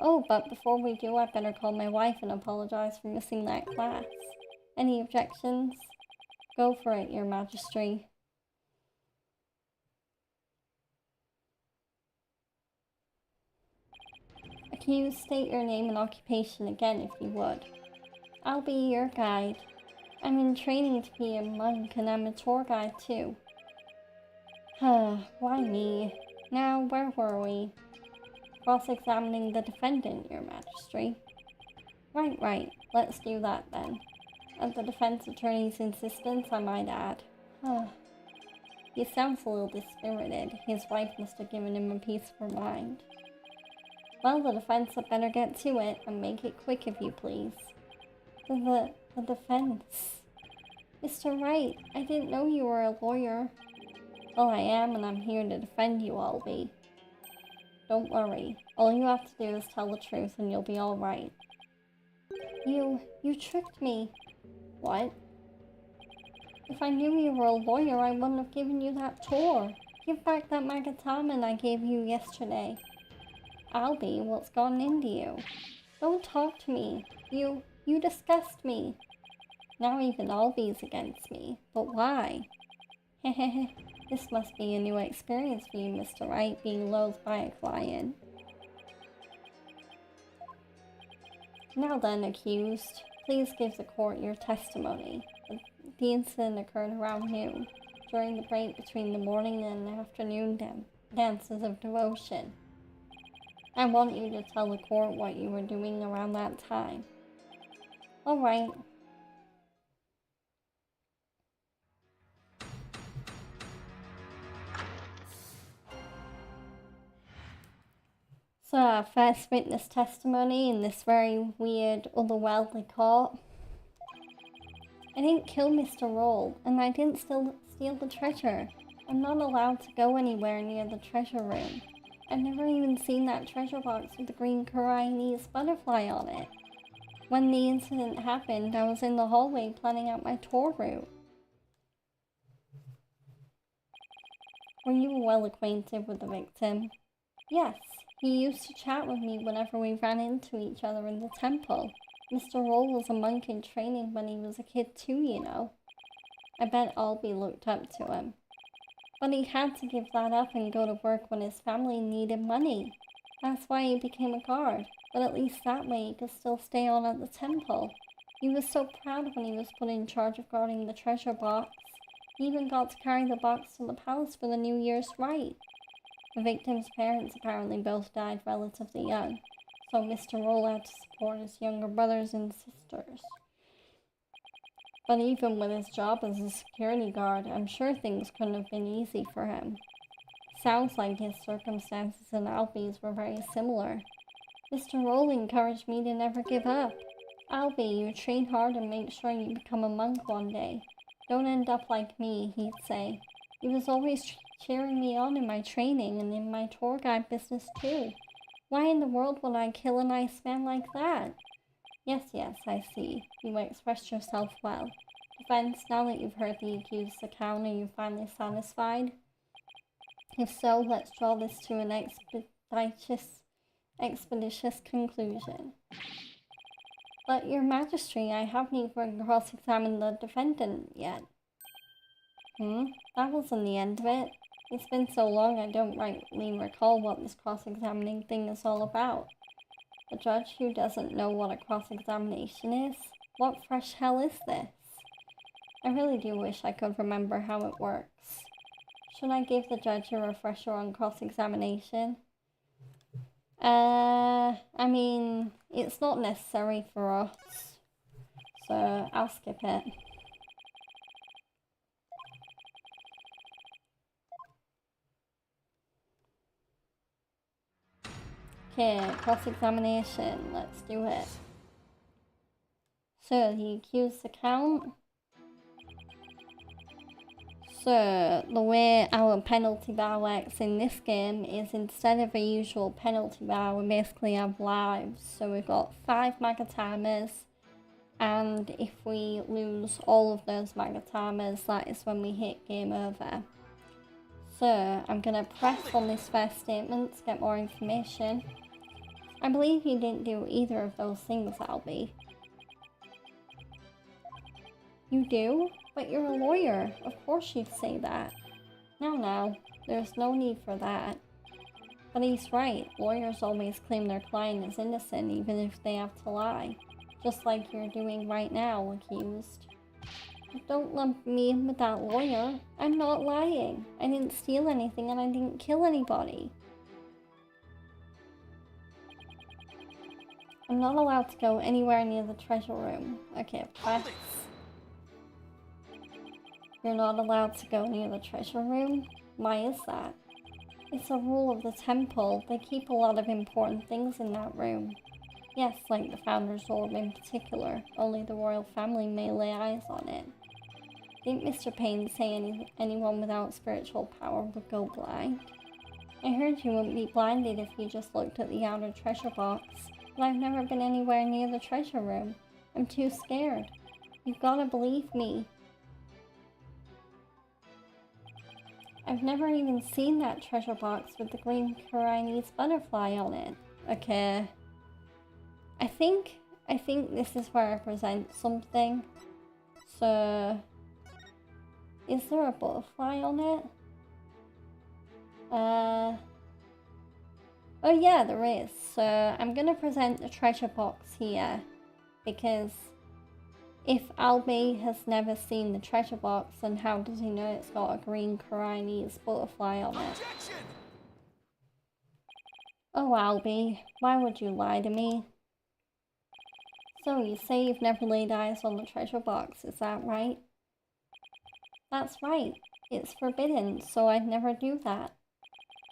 Oh, but before we do, I'd better call my wife and apologize for missing that class. Any objections? Go for it, Your Majesty. Accused, state your name and occupation again if you would. I'll be your guide. I'm in training to be a monk and I'm a tour guide too. Why me? Now, where were we? Cross-examining the defendant, Your Majesty. Right. Let's do that then. At the defense attorney's insistence, I might add. He sounds a little dispirited. His wife must have given him a piece of her mind. Well, the defense had better get to it, and make it quick if you please. The defense. Mr. Wright, I didn't know you were a lawyer. Well, I am, and I'm here to defend you, Albie. Don't worry. All you have to do is tell the truth, and you'll be alright. You tricked me. What? If I knew you were a lawyer, I wouldn't have given you that tour. Give back that Magataman I gave you yesterday. Albie, what's gotten into you? Don't talk to me. You disgust me. Now even Albie's against me. But why? Hehehe. This must be a new experience for you, Mr. Wright, being loathed by a client. Now then, accused, please give the court your testimony. The incident occurred around noon, during the break between the morning and afternoon dances of devotion. I want you to tell the court what you were doing around that time. Alright. So our first witness testimony in this very weird, otherworldly court. I didn't kill Mr. Roll, and I didn't steal the treasure. I'm not allowed to go anywhere near the treasure room. I've never even seen that treasure box with the green Khura'inese butterfly on it. When the incident happened, I was in the hallway planning out my tour route. Were you well acquainted with the victim? Yes, he used to chat with me whenever we ran into each other in the temple. Mr. Roll was a monk in training when he was a kid too, you know. I bet Albie looked up to him. But he had to give that up and go to work when his family needed money. That's why he became a guard, but at least that way he could still stay on at the temple. He was so proud when he was put in charge of guarding the treasure box. He even got to carry the box to the palace for the New Year's rite. The victim's parents apparently both died relatively young, so Mr. Roll had to support his younger brothers and sisters. But even with his job as a security guard, I'm sure things couldn't have been easy for him. Sounds like his circumstances and Albie's were very similar. Mr. Roll encouraged me to never give up. Albie, you train hard and make sure you become a monk one day. Don't end up like me, he'd say. He was always cheering me on in my training and in my tour guide business too. Why in the world would I kill a nice man like that? Yes, I see. You expressed yourself well. Defense, now that you've heard the accused's account, are you finally satisfied? If so, let's draw this to an expeditious conclusion. But, Your Majesty, I haven't even cross-examined the defendant yet. That wasn't the end of it. It's been so long I don't rightly recall what this cross-examining thing is all about. A judge who doesn't know what a cross-examination is? What fresh hell is this? I really do wish I could remember how it works. Should I give the judge a refresher on cross-examination? I mean, it's not necessary for us, so I'll skip it. Okay, cross-examination, let's do it. So, the accused's account. So, the way our penalty bar works in this game is instead of a usual penalty bar, we basically have lives. So we've got 5 magatamers, and if we lose all of those magatamers, that is when we hit game over. So, I'm gonna press on this first statement to get more information. I believe you didn't do either of those things, Albie. You do? But you're a lawyer. Of course you'd say that. Now, there's no need for that. But he's right. Lawyers always claim their client is innocent even if they have to lie. Just like you're doing right now, accused. But don't lump me in with that lawyer. I'm not lying. I didn't steal anything and I didn't kill anybody. I'm not allowed to go anywhere near the treasure room. Okay, press. You're not allowed to go near the treasure room? Why is that? It's a rule of the temple. They keep a lot of important things in that room. Yes, like the Founder's Orb in particular. Only the royal family may lay eyes on it. Didn't Mr. Payne say anyone without spiritual power would go blind? I heard you wouldn't be blinded if you just looked at the outer treasure box. But I've never been anywhere near the treasure room. I'm too scared. You've gotta believe me. I've never even seen that treasure box with the green Khura'in butterfly on it. Okay. I think this is where I present something. So, is there a butterfly on it? Oh yeah, there is. So, I'm gonna present the treasure box here. Because if Albie has never seen the treasure box, then how does he know it's got a green Khura'in butterfly on it? Objection! Oh, Albie, why would you lie to me? So, you say you've never laid eyes on the treasure box, is that right? That's right. It's forbidden, so I'd never do that.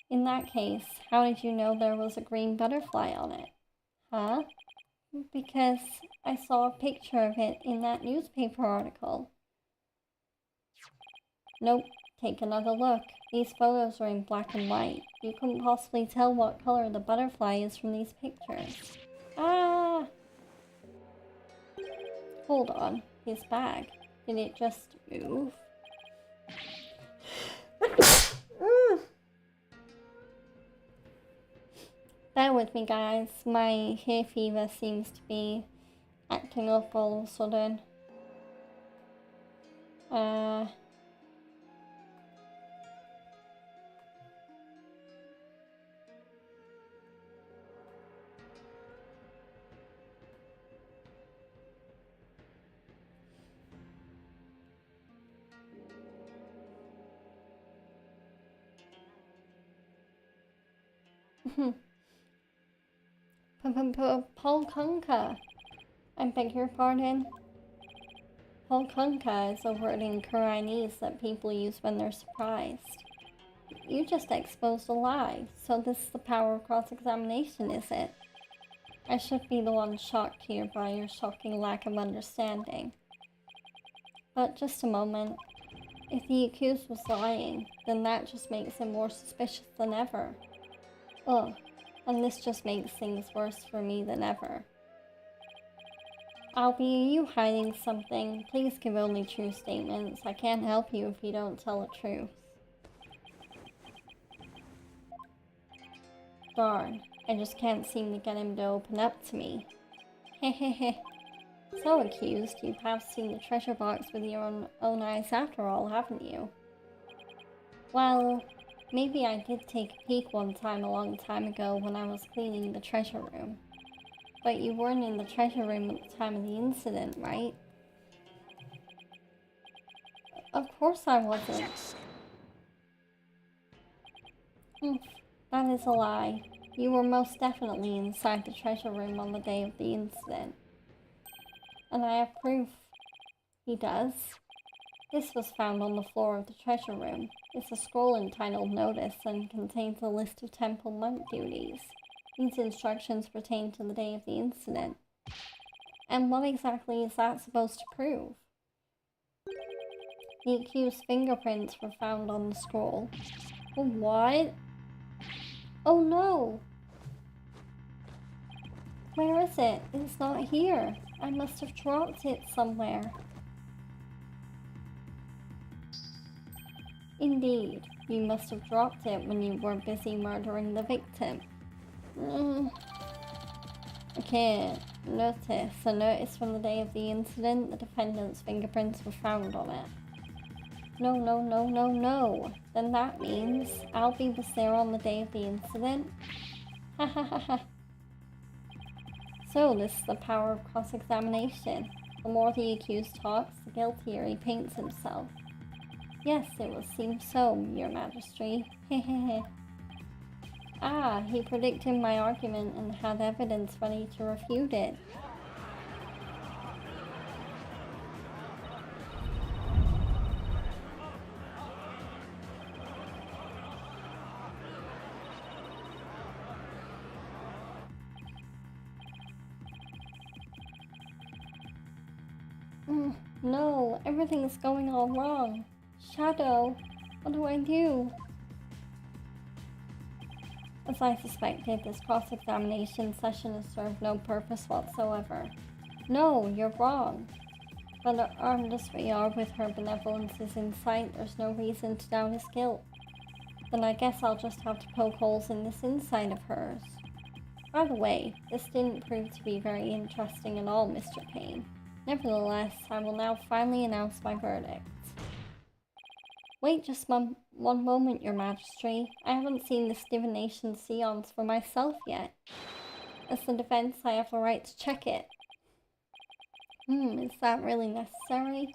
In that case, how did you know there was a green butterfly on it? Huh? Because I saw a picture of it in that newspaper article. Nope, take another look. These photos are in black and white. You couldn't possibly tell what color the butterfly is from these pictures. Ah! Hold on, his bag. Did it just move? Bear with me, guys. My hay fever seems to be acting up all of a sudden. Polkunka. I beg your pardon? Polkunka is a word in Khura'inese that people use when they're surprised. You just exposed a lie, so this is the power of cross-examination, is it? I should be the one shocked here by your shocking lack of understanding. But just a moment. If the accused was lying, then that just makes him more suspicious than ever. Ugh, and this just makes things worse for me than ever. Albie, are you hiding something? Please give only true statements. I can't help you if you don't tell the truth. Darn, I just can't seem to get him to open up to me. Hehehe. So accused, you have seen the treasure box with your own eyes after all, haven't you? Well, maybe I did take a peek one time a long time ago when I was cleaning the treasure room. But you weren't in the treasure room at the time of the incident, right? Of course I wasn't. That is a lie. You were most definitely inside the treasure room on the day of the incident. And I have proof. He does. This was found on the floor of the treasure room. It's a scroll entitled Notice and contains a list of temple monk duties. These instructions pertain to the day of the incident. And what exactly is that supposed to prove? The accused's fingerprints were found on the scroll. What? Oh no! Where is it? It's not here. I must have dropped it somewhere. Indeed, you must have dropped it when you were busy murdering the victim. Okay, notice. A notice from the day of the incident. The defendant's fingerprints were found on it. No. Then that means Albie was there on the day of the incident? Ha ha ha ha. So this is the power of cross-examination. The more the accused talks, the guiltier he paints himself. Yes, it would seem so, Your Majesty. Hehehe. Ah, he predicted my argument and had evidence ready to refute it. No, everything's going all wrong. Shadow, what do I do? As I suspected, this cross-examination session has served no purpose whatsoever. No, you're wrong. But armed as we are with her benevolence's insight, there's no reason to doubt his guilt. Then I guess I'll just have to poke holes in this insight of hers. By the way, this didn't prove to be very interesting at all, Mr. Payne. Nevertheless, I will now finally announce my verdict. Wait just one moment, Your Majesty. I haven't seen this divination seance for myself yet. As the defense, I have the right to check it. Is that really necessary?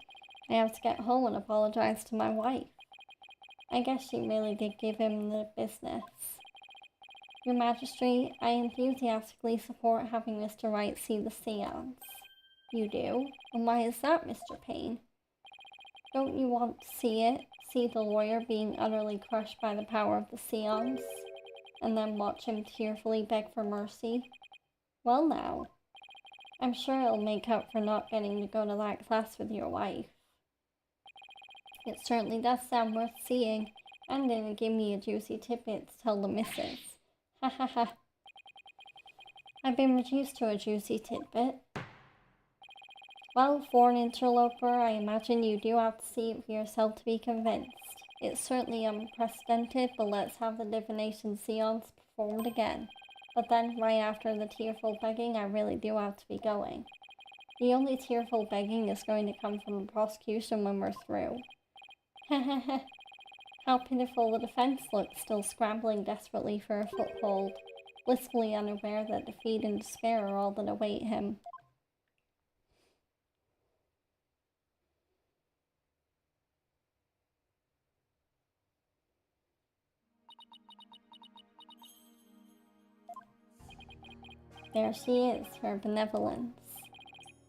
I have to get home and apologize to my wife. I guess she really did give him the business. Your Majesty, I enthusiastically support having Mr. Wright see the seance. You do? And why is that, Mr. Payne? Don't you want to see it? See the lawyer being utterly crushed by the power of the seance? And then watch him tearfully beg for mercy? Well now, I'm sure it'll make up for not getting to go to that class with your wife. It certainly does sound worth seeing, and it'll give me a juicy tidbit to tell the missus. Ha ha ha. I've been reduced to a juicy tidbit. Well, for an interloper, I imagine you do have to see it for yourself to be convinced. It's certainly unprecedented, but let's have the divination seance performed again. But then, right after the tearful begging, I really do have to be going. The only tearful begging is going to come from the prosecution when we're through. Hehehe. How pitiful the defense looks, still scrambling desperately for a foothold, blissfully unaware that defeat and despair are all that await him. There she is, her benevolence.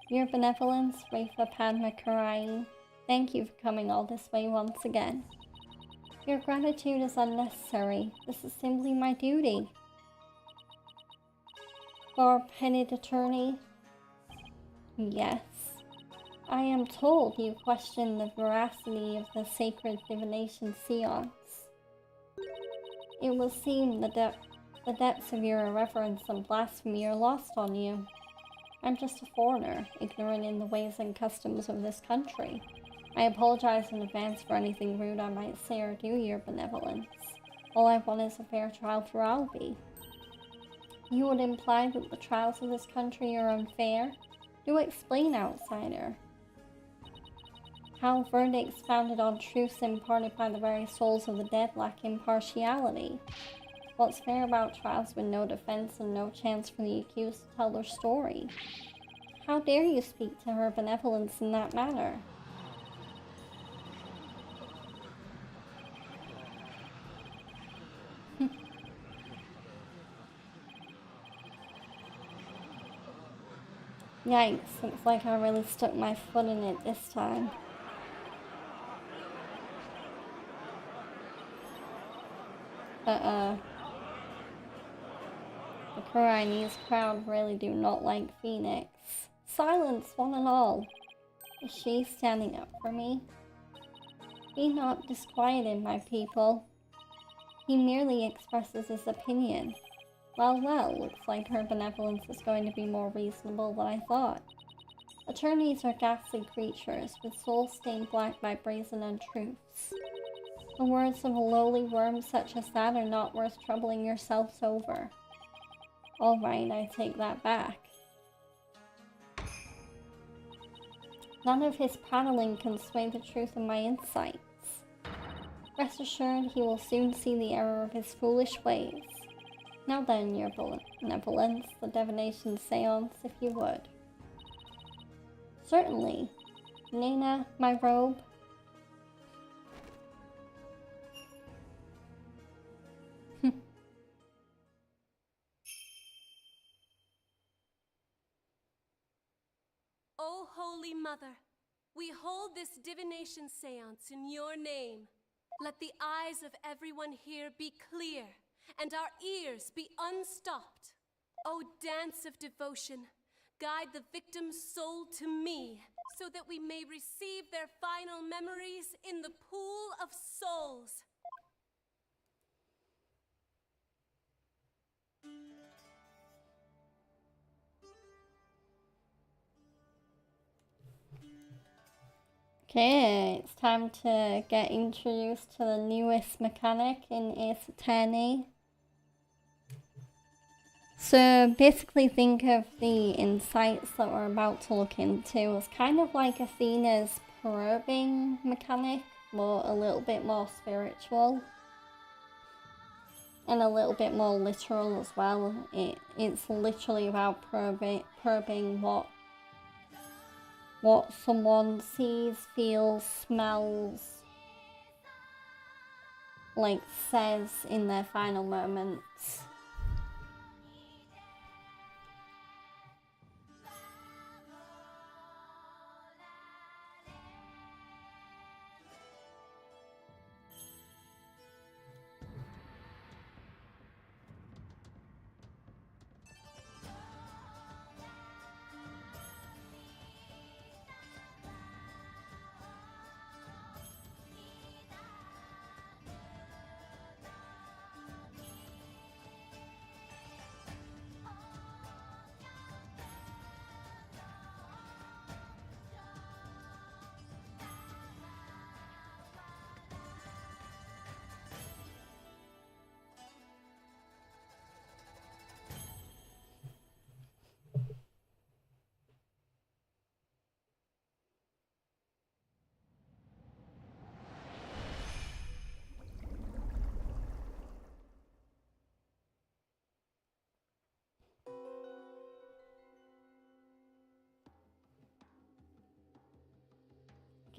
Your benevolence, Rafa Padma Khura'in. Thank you for coming all this way once again. Your gratitude is unnecessary. This is simply my duty. Lord Petted Attorney. Yes. I am told you question the veracity of the sacred divination seance. It will seem the depths of your irreverence and blasphemy are lost on you. I'm just a foreigner, ignorant in the ways and customs of this country. I apologize in advance for anything rude I might say or do, your benevolence. All I want is a fair trial for Albie. You would imply that the trials of this country are unfair? Do explain, outsider. How verdicts founded on truths imparted by the very souls of the dead lack impartiality? What's fair about trials with no defense and no chance for the accused to tell their story? How dare you speak to her benevolence in that manner? Yikes, looks like I really stuck my foot in it this time. The Khura'inese crowd really do not like Phoenix. Silence, one and all. Is she standing up for me? Be not disquieted, my people. He merely expresses his opinion. Well, looks like her benevolence is going to be more reasonable than I thought. Attorneys are ghastly creatures, with souls stained black by brazen untruths. The words of a lowly worm such as that are not worth troubling yourselves over. Alright, I take that back. None of his prattling can sway the truth of my insights. Rest assured, he will soon see the error of his foolish ways. Now then, your benevolence, the divination seance, if you would. Certainly. Nina, my robe. O Holy Mother, we hold this divination seance in your name. Let the eyes of everyone here be clear, and our ears be unstopped. O dance of devotion, guide the victim's soul to me, so that we may receive their final memories in the pool of souls. Okay, it's time to get introduced to the newest mechanic in Ace Attorney. So basically think of the insights that we're about to look into as kind of like Athena's probing mechanic, but a little bit more spiritual. And a little bit more literal as well. It's literally about probing what someone sees, feels, smells, like says in their final moments.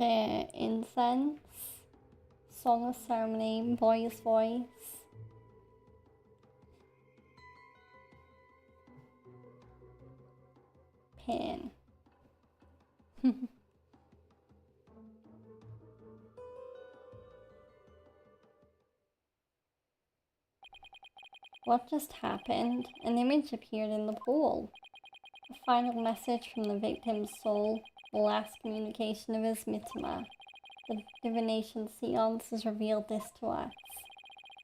Okay, incense, song of ceremony, boy's voice. Pin. What just happened? An image appeared in the pool. A final message from the victim's soul, the last communication of his mitima. The divination seance has revealed this to us.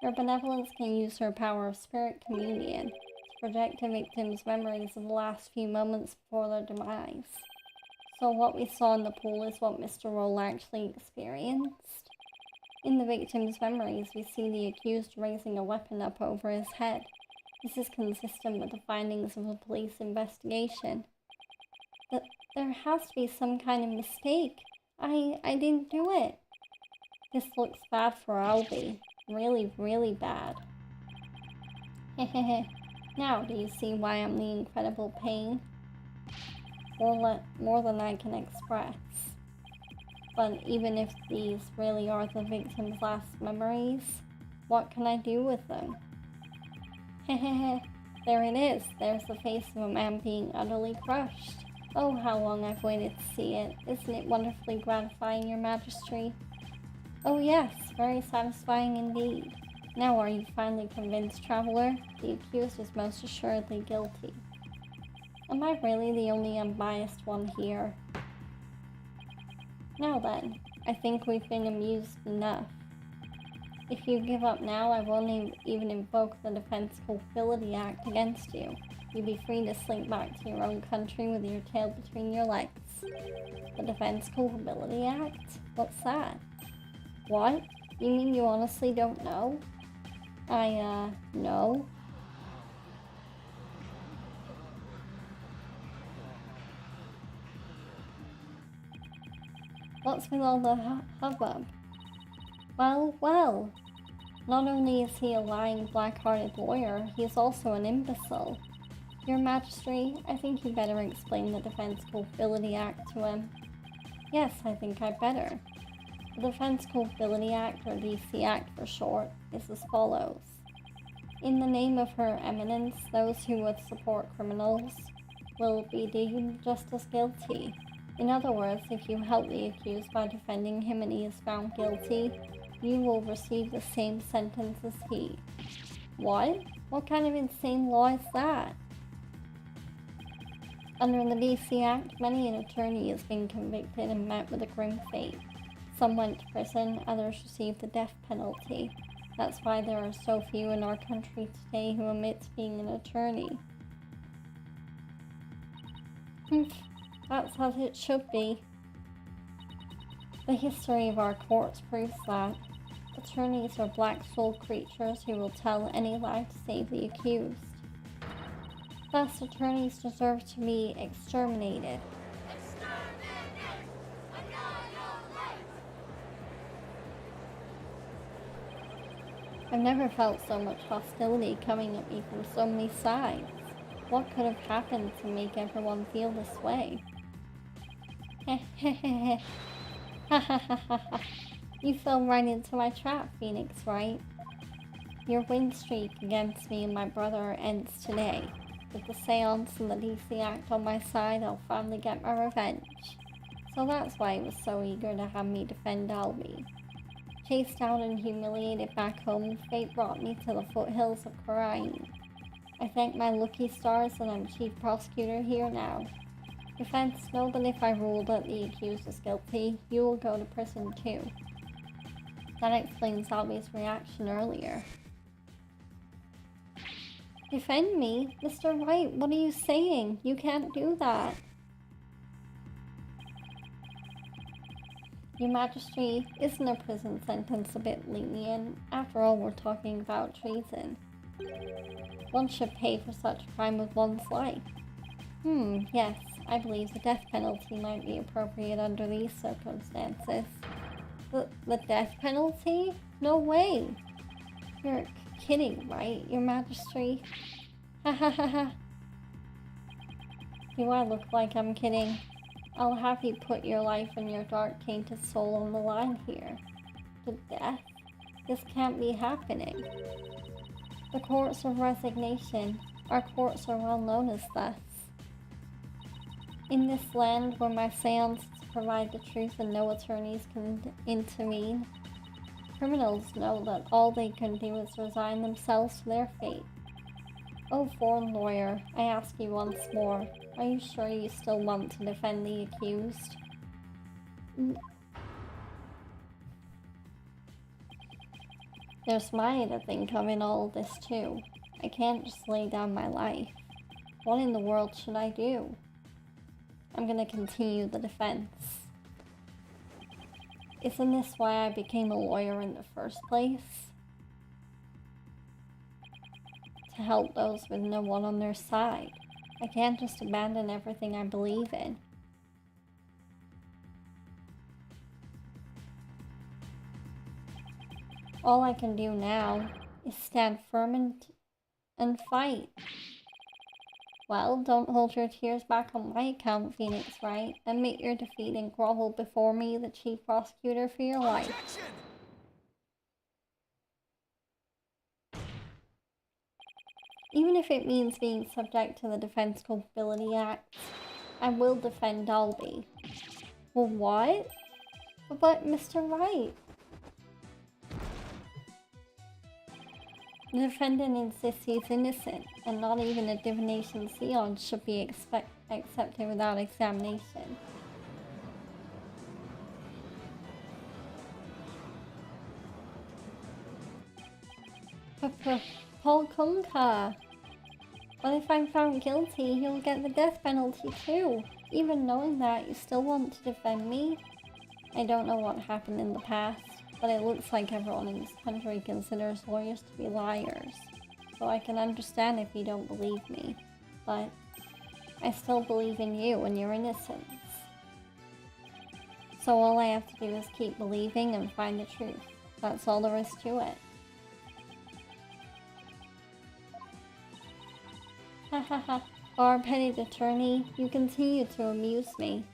Her benevolence can use her power of spirit communion to project a victim's memories of the last few moments before their demise. So what we saw in the pool is what Mr. Roll actually experienced. In the victim's memories, we see the accused raising a weapon up over his head. This is consistent with the findings of a police investigation. But there has to be some kind of mistake. I didn't do it. This looks bad for Albie. Really, really bad. Hehehe. Now do you see why I'm the incredible pain? More than I can express. But even if these really are the victim's last memories, what can I do with them? Hehehe. There it is. There's the face of a man being utterly crushed. Oh, how long I've waited to see it. Isn't it wonderfully gratifying, Your Majesty? Oh yes, very satisfying indeed. Now are you finally convinced, traveler? The accused is most assuredly guilty. Am I really the only unbiased one here? Now then, I think we've been amused enough. If you give up now, I won't even invoke the Defense Culpability Act against you. You'll be free to slink back to your own country with your tail between your legs. The Defense Culpability Act? What's that? What? You mean you honestly don't know? No. What's with all the hubbub? Well. Not only is he a lying, black-hearted lawyer, he is also an imbecile. Your Majesty, I think you better explain the Defense Culpability Act to him. Yes, I think I'd better. The Defense Culpability Act, or DC Act for short, is as follows. In the name of Her Eminence, those who would support criminals will be deemed just as guilty. In other words, if you help the accused by defending him and he is found guilty, you will receive the same sentence as he. What? What kind of insane law is that? Under the DC Act, many an attorney has been convicted and met with a grim fate. Some went to prison, others received the death penalty. That's why there are so few in our country today who admit to being an attorney. That's how it should be. The history of our courts proves that. Attorneys are black-souled creatures who will tell any lie to save the accused. Thus, attorneys deserve to be exterminated. I've never felt so much hostility coming at me from so many sides. What could have happened to make everyone feel this way? Hehehehe. Ha ha ha ha ha. You fell right into my trap, Phoenix, right? Your win streak against me and my brother ends today. With the seance and the DC Act on my side, I'll finally get my revenge. So that's why he was so eager to have me defend Albie. Chased out and humiliated back home, fate brought me to the foothills of Khura'in. I thank my lucky stars that I'm chief prosecutor here now. Defense, know that if I rule that the accused is guilty, you will go to prison too. That explains Albie's reaction earlier. Defend me? Mr. White, what are you saying? You can't do that. Your Majesty, isn't a prison sentence a bit lenient? After all, we're talking about treason. One should pay for such a crime with one's life. Yes, I believe the death penalty might be appropriate under these circumstances. The death penalty? No way! You're kidding, right, Your Majesty? Ha ha ha ha. Do I look like I'm kidding? I'll have you put your life and your dark tainted soul on the line here. To death? This can't be happening. The courts of resignation. Our courts are well known as thus. In this land where my seances provide the truth and no attorneys can intervene, criminals know that all they can do is resign themselves to their fate. Oh, foreign lawyer, I ask you once more, are you sure you still want to defend the accused? There's Maya to think of in all this too. I can't just lay down my life. What in the world should I do? I'm gonna continue the defense. Isn't this why I became a lawyer in the first place? To help those with no one on their side. I can't just abandon everything I believe in. All I can do now is stand firm and fight. Well, don't hold your tears back on my account, Phoenix Wright. Admit your defeat and grovel before me, the chief prosecutor, for your life. Objection! Even if it means being subject to the Defense Culpability Act, I will defend Dalby. Well, what? But Mr. Wright. The defendant insists he's innocent, and not even a divination seance should be accepted without examination. Paul Kunka. But if I'm found guilty, he'll get the death penalty too. Even knowing that, you still want to defend me? I don't know what happened in the past, but it looks like everyone in this country considers lawyers to be liars. So I can understand if you don't believe me, but I still believe in you and your innocence. So all I have to do is keep believing and find the truth. That's all there is to it. Hahaha, barb-headed attorney, you continue to amuse me.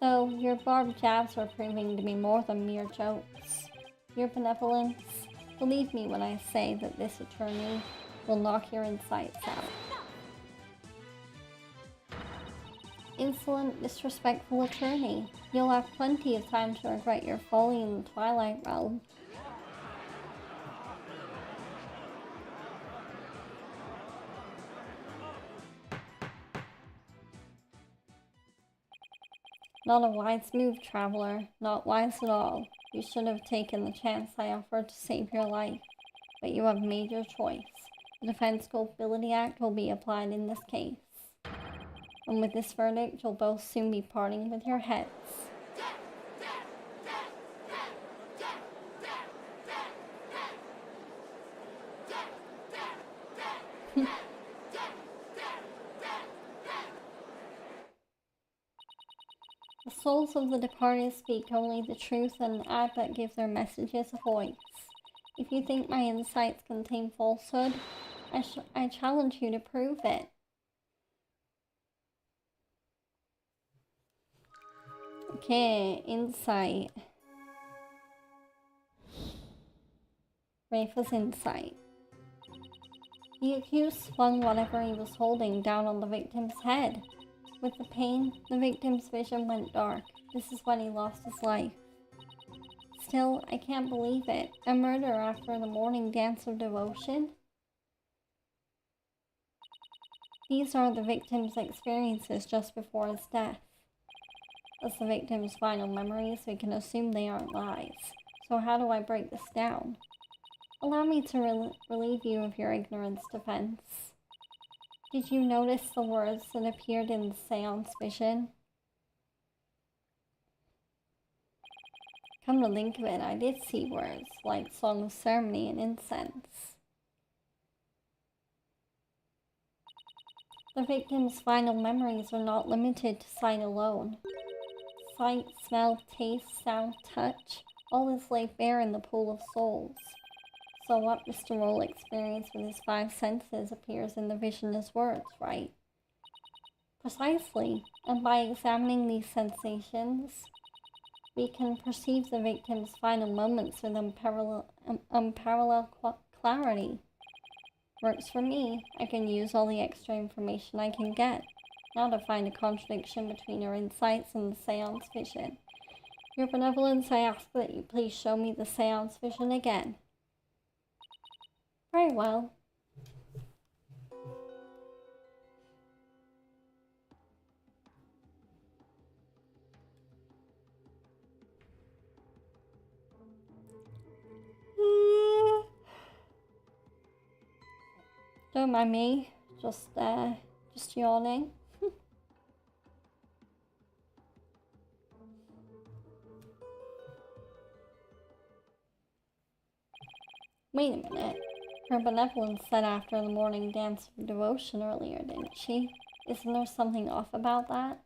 Though your barbed jabs are proving to be more than mere jokes. Your benevolence, believe me when I say that this attorney will knock your insides out. Insolent, disrespectful attorney, you'll have plenty of time to regret your folly in the Twilight Realm. Not a wise move, traveler. Not wise at all. You should have taken the chance I offered to save your life. But you have made your choice. The Defense Culpability Act will be applied in this case. And with this verdict, you'll both soon be parting with your heads. The souls of the departed speak only the truth, and I but give their messages a voice. If you think my insights contain falsehood, I challenge you to prove it. Okay, insight. Rafa's insight. The accused swung whatever he was holding down on the victim's head. With the pain, the victim's vision went dark. This is when he lost his life. Still, I can't believe it. A murder after the morning dance of devotion? These are the victim's experiences just before his death. As the victim's final memories, we can assume they aren't lies. So how do I break this down? Allow me to relieve you of your ignorance, defense. Did you notice the words that appeared in the seance vision? Come to think of it, I did see words, like Song of Ceremony and Incense. The victim's final memories are not limited to sight alone. Sight, smell, taste, sound, touch, all is laid bare in the pool of souls. So what Mr. Roll experienced with his 5 senses appears in the vision as words, right? Precisely, and by examining these sensations, we can perceive the victim's final moments with unparalleled clarity. Works for me. I can use all the extra information I can get, now to find a contradiction between her insights and the seance vision. Your benevolence, I ask that you please show me the seance vision again. Very well. Don't mind me, just yawning. Wait a minute. Her benevolence said after the morning dance of devotion earlier, didn't she? Isn't there something off about that?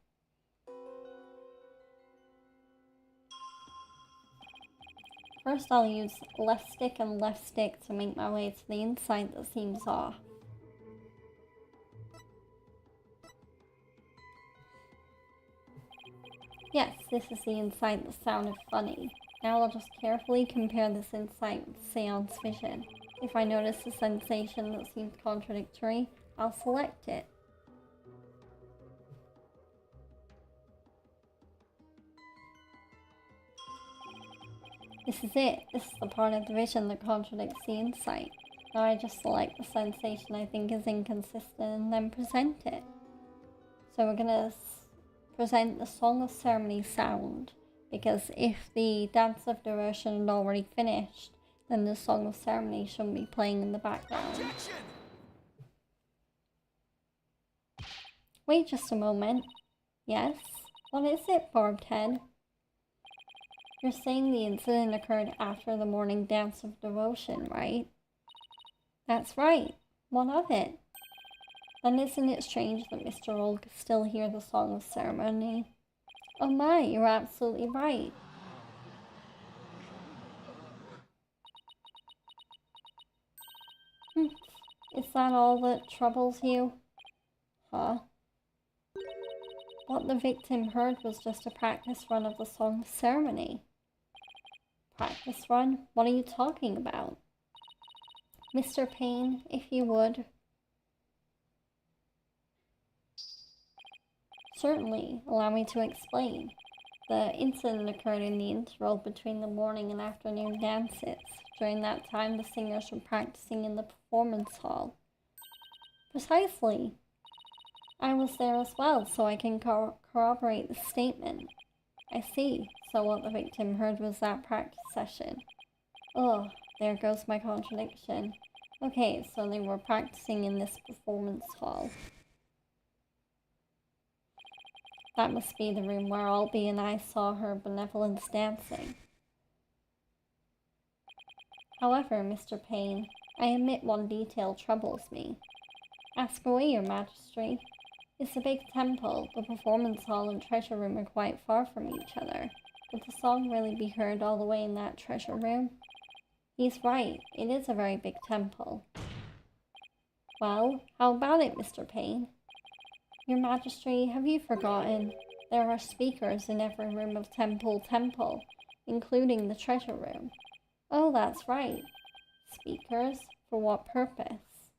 First I'll use left stick and left stick to make my way to the insight that seems off. Yes, this is the insight that sounded funny. Now I'll just carefully compare this insight with seance vision. If I notice a sensation that seems contradictory, I'll select it. This is it. This is the part of the vision that contradicts the insight. Now I just select the sensation I think is inconsistent and then present it. So we're gonna present the Song of Ceremony sound, because if the Dance of Devotion had already finished, then the Song of Ceremony shouldn't be playing in the background. Objection! Wait just a moment. Yes? What is it, Barbed Head? You're saying the incident occurred after the morning Dance of Devotion, right? That's right. What of it? Then isn't it strange that Mr. Roll could still hear the Song of Ceremony? Oh my, you're absolutely right. Is that all that troubles you? Huh? What the victim heard was just a practice run of the Song of Ceremony. Practice run? What are you talking about? Mr. Payne, if you would. Certainly, allow me to explain. The incident occurred in the interval between the morning and afternoon dances. During that time, the singers were practicing in the performance hall. Precisely. I was there as well, so I can corroborate the statement. I see. So what the victim heard was that practice session. Oh, there goes my contradiction. Okay, so they were practicing in this performance hall. That must be the room where Albie and I saw her benevolence dancing. However, Mr. Payne, I admit one detail troubles me. Ask away, Your Majesty. It's a big temple. The performance hall and treasure room are quite far from each other. Would the song really be heard all the way in that treasure room? He's right. It is a very big temple. Well, how about it, Mr. Payne? Your Majesty, have you forgotten? There are speakers in every room of Temple, including the treasure room. Oh, that's right. Speakers? For what purpose?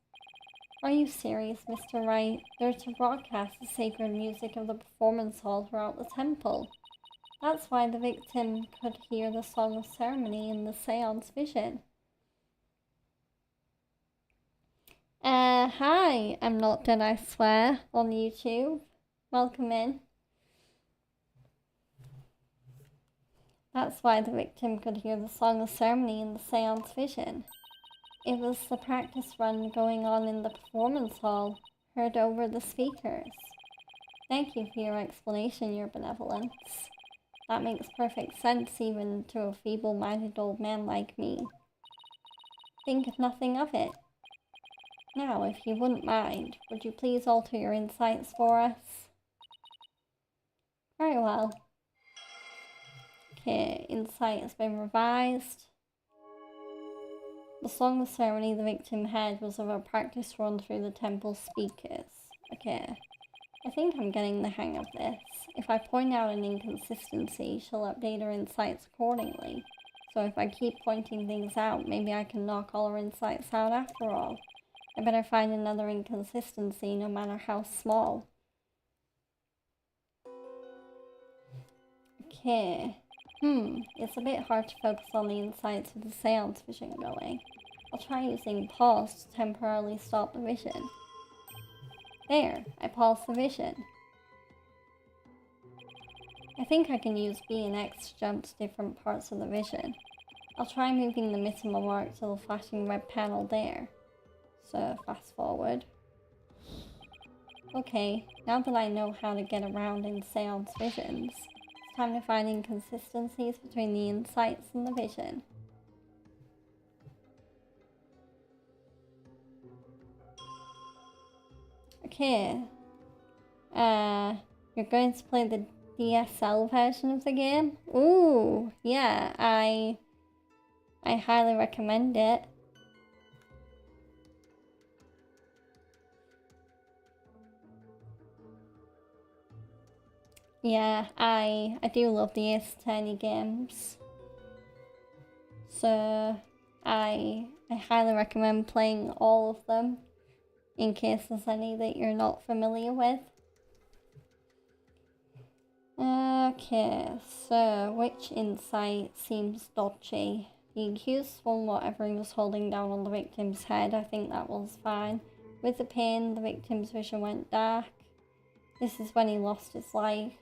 Are you serious, Mr. Wright? They're to broadcast the sacred music of the performance hall throughout the temple. That's why the victim could hear the Song of Ceremony in the seance vision. Hi, I'm Not Dead, I Swear, on YouTube. Welcome in. That's why the victim could hear the Song of Ceremony in the seance vision. It was the practice run going on in the performance hall, heard over the speakers. Thank you for your explanation, Your Benevolence. That makes perfect sense even to a feeble-minded old man like me. Think nothing of it. Now, if you wouldn't mind, would you please alter your insights for us? Very well. Okay, insight has been revised. The Song of Ceremony the victim had was of a practice run through the temple speakers. Okay. I think I'm getting the hang of this. If I point out an inconsistency, she'll update her insights accordingly. So if I keep pointing things out, maybe I can knock all her insights out after all. I better find another inconsistency, no matter how small. Okay. It's a bit hard to focus on the insights with the seance vision going. I'll try using pause to temporarily stop the vision. There, I paused the vision. I think I can use B and X to jump to different parts of the vision. I'll try moving the Mitama mark to the flashing red panel there. So, fast forward. Okay, now that I know how to get around in seance visions, it's time to find inconsistencies between the insights and the vision. Okay. You're going to play the DSL version of the game? Ooh, yeah, I highly recommend it. Yeah, I do love the Ace Attorney games. So I highly recommend playing all of them in case there's any that you're not familiar with. Okay, so which insight seems dodgy? The accused swung whatever he was holding down on the victim's head. I think that was fine. With the pain, the victim's vision went dark. This is when he lost his life.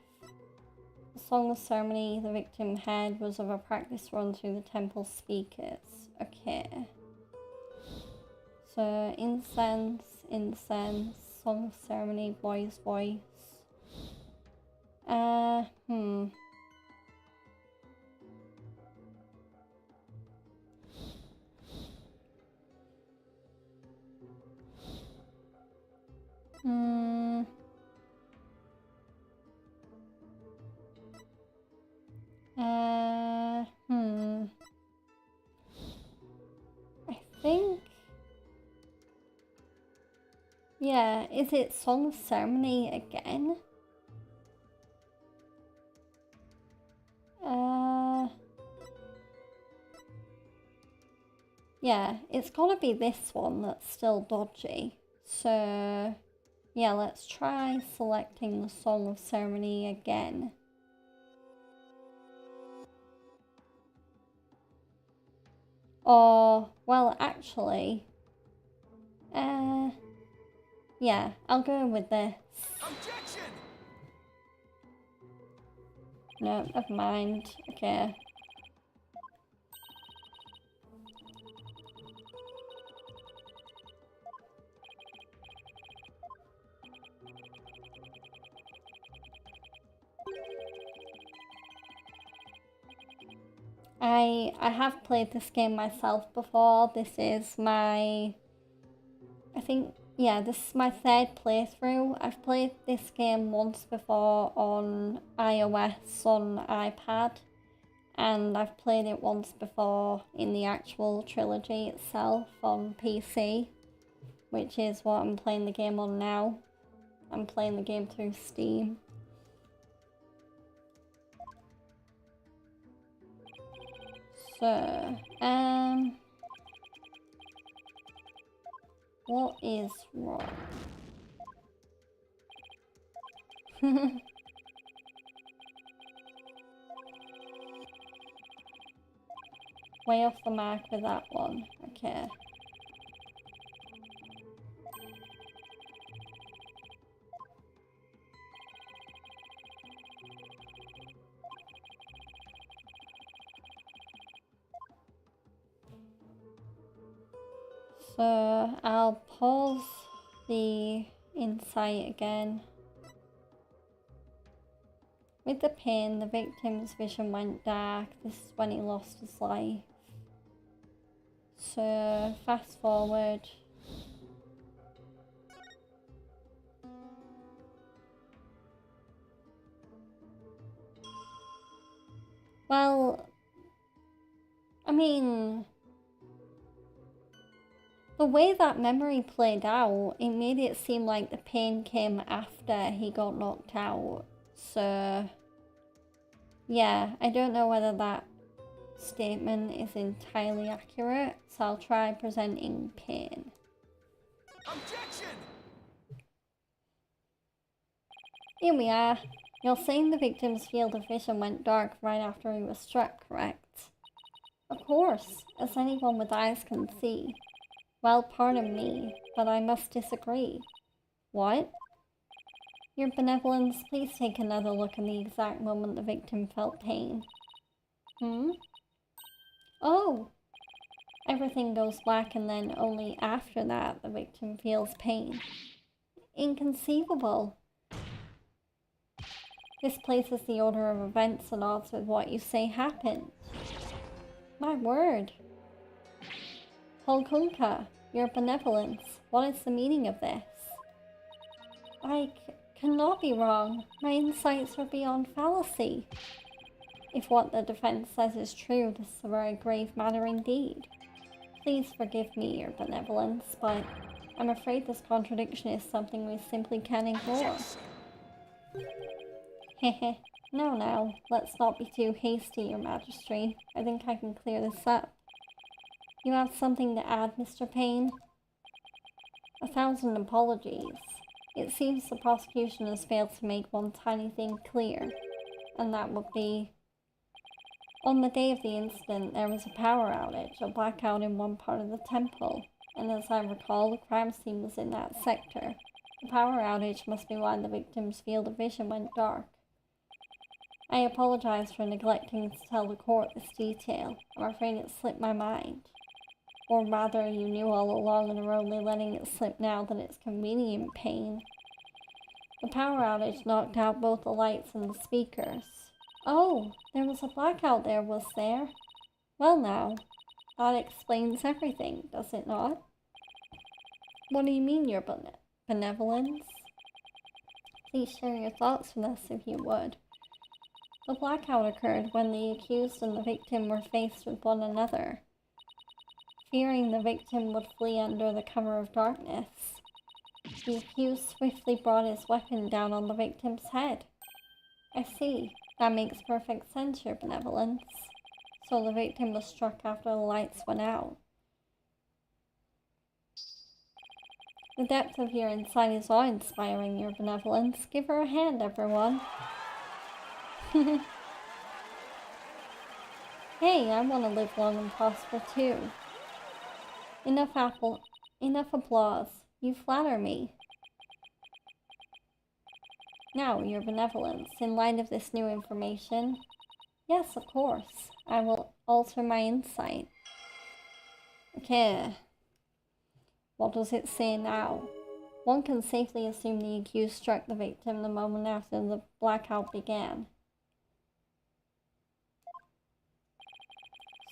The song of ceremony the victim had was of a practice run through the temple speakers. Okay. So, incense, song of ceremony, boy's voice. I think... Yeah, is it Song of Ceremony again? Yeah, it's gotta be this one that's still dodgy. So, yeah, let's try selecting the Song of Ceremony again. Or, well, actually, yeah, I'll go with this. Objection! No, never mind. Okay. I have played this game myself before. This is my... I think, yeah, this is my third playthrough. I've played this game once before on iOS, on iPad. And I've played it once before in the actual trilogy itself on PC. Which is what I'm playing the game on now. I'm playing the game through Steam. So, what is wrong? Way off the mark with that one. Okay. So I'll pause the insight again. With the pain, the victim's vision went dark. This is when he lost his life. So fast forward. Well, I mean, The way that memory played out, it made it seem like the pain came after he got knocked out. So, yeah, I don't know whether that statement is entirely accurate, so I'll try presenting pain. Objection! Here we are. You're saying the victim's field of vision went dark right after he was struck, correct? Of course, as anyone with eyes can see. Well, pardon me, but I must disagree. What? Your benevolence, please take another look at the exact moment the victim felt pain. Oh! Everything goes black and then only after that the victim feels pain. Inconceivable. This places the order of events at odds with what you say happened. My word. Holkunka, your benevolence, what is the meaning of this? I cannot be wrong. My insights are beyond fallacy. If what the defense says is true, this is a very grave matter indeed. Please forgive me, your benevolence, but I'm afraid this contradiction is something we simply can't ignore. Hehe. No, let's not be too hasty, your majesty. I think I can clear this up. You have something to add, Mr. Payne? 1,000 apologies. It seems the prosecution has failed to make one tiny thing clear, and that would be... On the day of the incident, there was a power outage, a blackout in one part of the temple, and as I recall, the crime scene was in that sector. The power outage must be why the victim's field of vision went dark. I apologize for neglecting to tell the court this detail. I'm afraid it slipped my mind. Or rather, you knew all along and are only letting it slip now that it's convenient, Payne. The power outage knocked out both the lights and the speakers. Oh, there was a blackout there, was there? Well now, that explains everything, does it not? What do you mean, your benevolence? Please share your thoughts with us if you would. The blackout occurred when the accused and the victim were faced with one another. Fearing the victim would flee under the cover of darkness, the accused swiftly brought his weapon down on the victim's head. I see. That makes perfect sense, your benevolence. So the victim was struck after the lights went out. The depth of your insight is awe-inspiring, your benevolence. Give her a hand, everyone. Hey, I want to live long and prosper too. Enough applause. You flatter me. Now, your benevolence, in light of this new information... Yes, of course. I will alter my insight. Okay. What does it say now? One can safely assume the accused struck the victim the moment after the blackout began.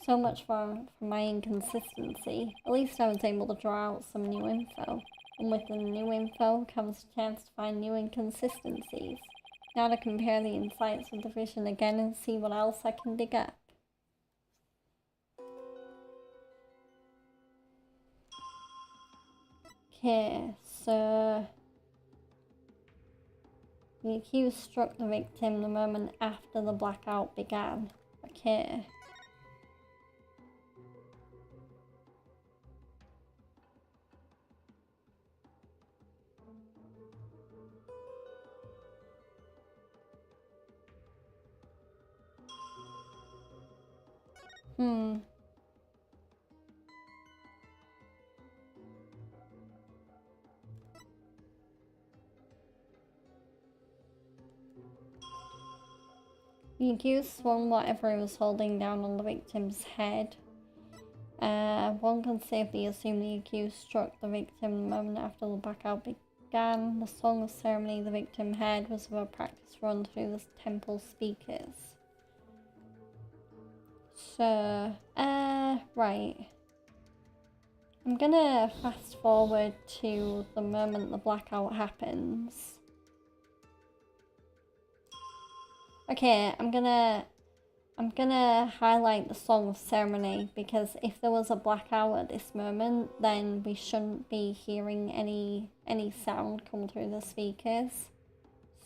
So much for my inconsistency. At least I was able to draw out some new info. And with the new info comes a chance to find new inconsistencies. Now to compare the insights with the vision again and see what else I can dig up. Okay, so... The accused struck the victim the moment after the blackout began. Okay. The accused swung whatever he was holding down on the victim's head. One can safely assume the accused struck the victim the moment after the blackout began. The song of ceremony the victim heard was of a practice run through the temple speakers. So, right. I'm gonna fast forward to the moment the blackout happens. Okay, I'm gonna I'm gonna highlight the Song of Ceremony because if there was a black hour at this moment, then we shouldn't be hearing any sound come through the speakers.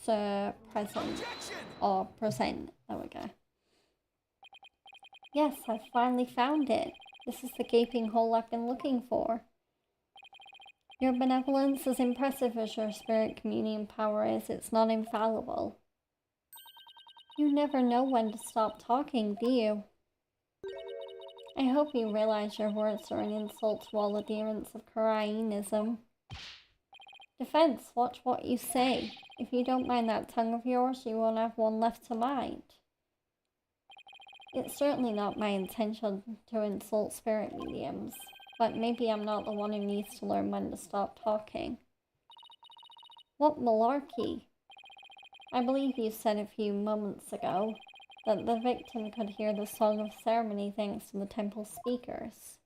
So present or present. There we go. Yes, I finally found it. This is the gaping hole I've been looking for. Your benevolence, as impressive as your spirit communion power is, it's not infallible. You never know when to stop talking, do you? I hope you realize your words are an insult to all adherents of Khura'inism. Defense, watch what you say. If you don't mind that tongue of yours, you won't have one left to mind. It's certainly not my intention to insult spirit mediums, but maybe I'm not the one who needs to learn when to stop talking. What malarkey? I believe you said a few moments ago that the victim could hear the Song of Ceremony thanks to the temple speakers.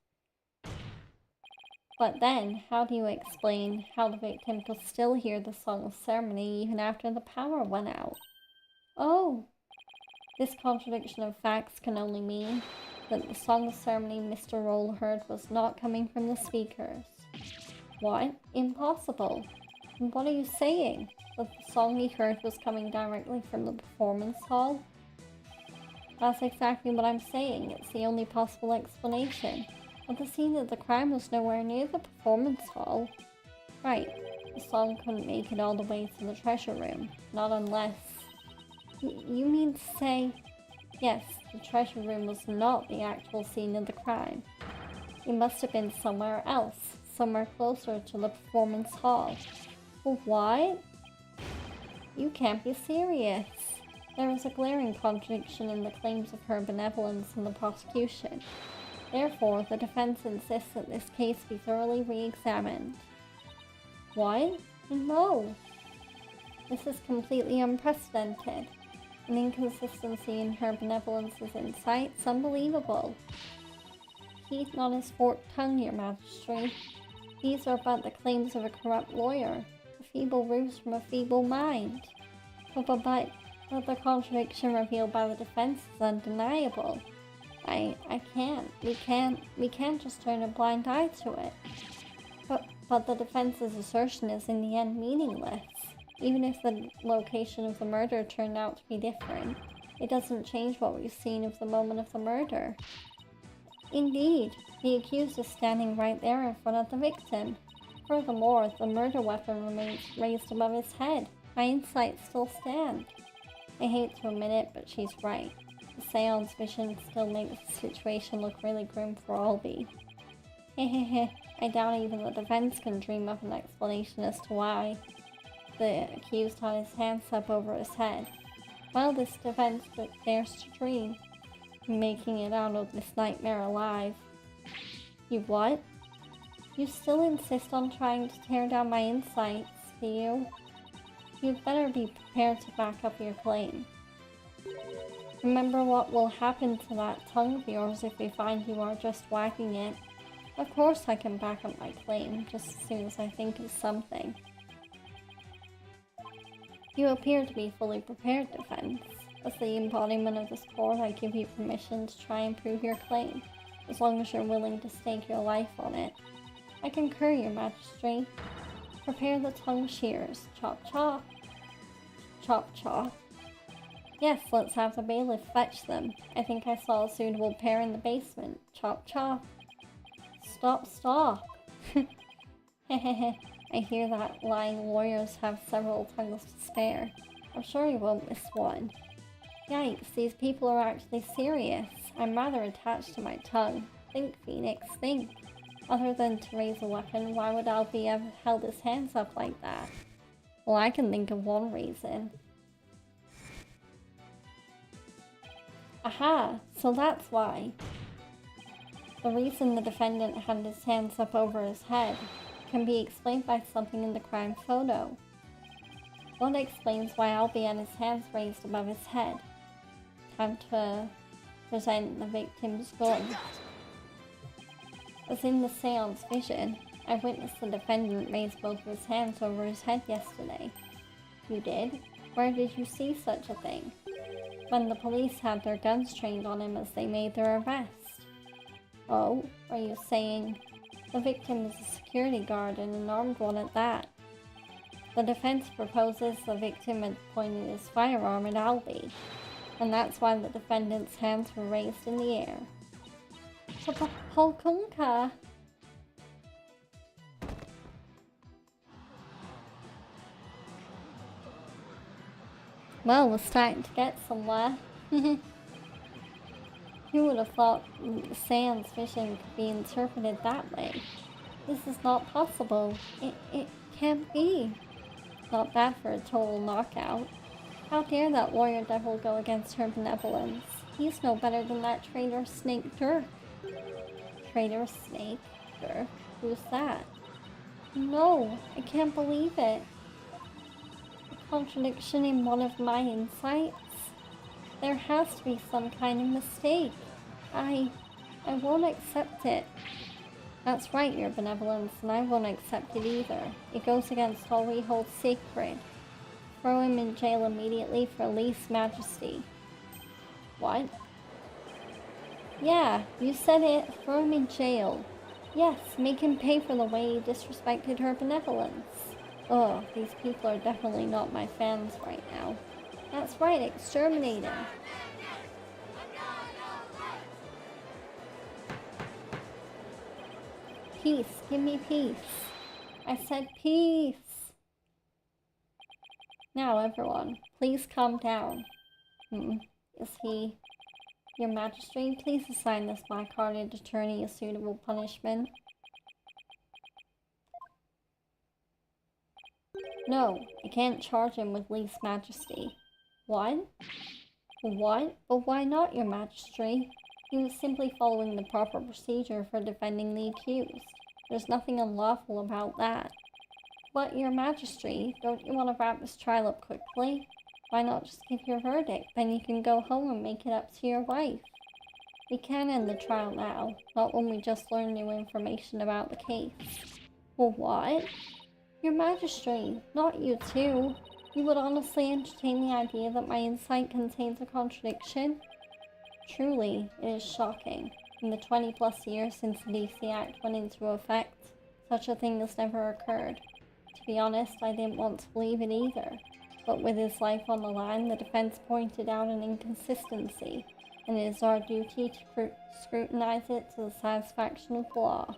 But then, how do you explain how the victim could still hear the Song of Ceremony even after the power went out? Oh! This contradiction of facts can only mean that the Song of Ceremony Mr. Roll heard was not coming from the speakers. What? Impossible! And what are you saying? That the song he heard was coming directly from the performance hall? That's exactly what I'm saying. It's the only possible explanation. But the scene of the crime was nowhere near the performance hall. Right. The song couldn't make it all the way to the treasure room. Not unless... You mean to say... Yes, the treasure room was not the actual scene of the crime. It must have been somewhere else. Somewhere closer to the performance hall. Well, what? You can't be serious. There is a glaring contradiction in the claims of her benevolence in the prosecution. Therefore, the defense insists that this case be thoroughly re-examined. What? No. This is completely unprecedented. An inconsistency in her benevolence's insight's unbelievable. Heed not his forked tongue, your majesty. These are but the claims of a corrupt lawyer, a feeble ruse from a feeble mind. But the contradiction revealed by the defense is undeniable. I can't. We can't just turn a blind eye to it. But the defense's assertion is in the end meaningless. Even if the location of the murder turned out to be different, it doesn't change what we've seen of the moment of the murder. Indeed, the accused is standing right there in front of the victim. Furthermore, the murder weapon remains raised above his head. My insights still stand. I hate to admit it, but she's right. The seance vision still makes the situation look really grim for Albie. Hehehe, I doubt even the defense can dream up an explanation as to why the accused had his hands up over his head. Well, this defense dares to dream, making it out of this nightmare alive. You what? You still insist on trying to tear down my insights, do you? You'd better be prepared to back up your claim. Remember what will happen to that tongue of yours if we find you are just wagging it. Of course I can back up my claim, just as soon as I think of something. You appear to be fully prepared, defense. As the embodiment of this court, I give you permission to try and prove your claim, as long as you're willing to stake your life on it. I concur, your majesty. Prepare the tongue shears. Chop chop. Chop chop. Yes, let's have the bailiff fetch them. I think I saw a suitable pair in the basement. Chop chop. Stop, stop. Hehehe. I hear that lying lawyers have several tongues to spare. I'm sure you won't miss one. Yikes, these people are actually serious. I'm rather attached to my tongue. Think, Phoenix, think. Other than to raise a weapon, why would Albie have held his hands up like that? Well, I can think of one reason. Aha, so that's why. The reason the defendant had his hands up over his head can be explained by something in the crime photo. What explains why Albie had his hands raised above his head? Time to present the victim's gun. As in the seance vision, I witnessed the defendant raise both of his hands over his head yesterday. You did? Where did you see such a thing? when the police had their guns trained on him as they made their arrest. Oh, are you saying the victim is a security guard and an armed one at that? The defense proposes the victim had pointed his firearm at Albie, and that's why the defendant's hands were raised in the air. Polkunka! Well, we're starting to get somewhere. Who would have thought Sans vision could be interpreted that way? This is not possible. It can't be. Not bad for a total knockout. How dare that warrior devil go against her benevolence? He's no better than that traitor Snake Dirk. Traitor Snake Dirk? Who's that? No, I can't believe it. A contradiction in one of my insights? There has to be some kind of mistake. I won't accept it. That's right, your benevolence, and I won't accept it either. It goes against all we hold sacred. Throw him in jail immediately for lese majesty. What? Yeah, you said it. Throw him in jail. Yes, make him pay for the way he disrespected her benevolence. Ugh, these people are definitely not my fans right now. That's right, exterminate him. Peace, give me peace. I said peace. Now everyone, please calm down. Is he... Your Majesty, please assign this black-hearted attorney a suitable punishment. No, I can't charge him with lese majesty. What? What? But why not, your Majesty? He was simply following the proper procedure for defending the accused. There's nothing unlawful about that. But, your Majesty, don't you want to wrap this trial up quickly? Why not just give your verdict? Then you can go home and make it up to your wife. We can end the trial now, not when we just learned new information about the case. Well, what? Your Majesty, not you too. You would honestly entertain the idea that my insight contains a contradiction? Truly, it is shocking. In the 20+ years since the DC Act went into effect, such a thing has never occurred. To be honest, I didn't want to believe it either. But with his life on the line, the defense pointed out an inconsistency, and it is our duty to scrutinize it to the satisfaction of the law.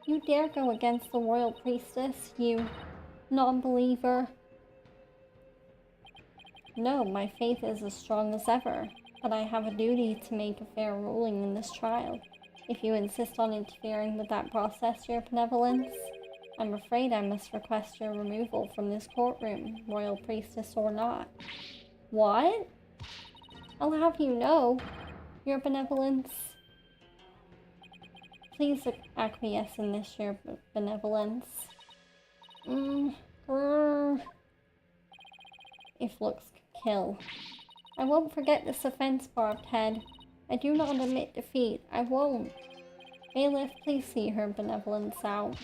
You dare go against the royal priestess, you non-believer? No, my faith is as strong as ever, but I have a duty to make a fair ruling in this trial. If you insist on interfering with that process, your benevolence, I'm afraid I must request your removal from this courtroom, royal priestess or not. What? I'll have you know, your benevolence. Please acquiesce in this, your benevolence. If looks could kill. I won't forget this offense, barbed head. I do not admit defeat. I won't. Bailiff, please see her benevolence out.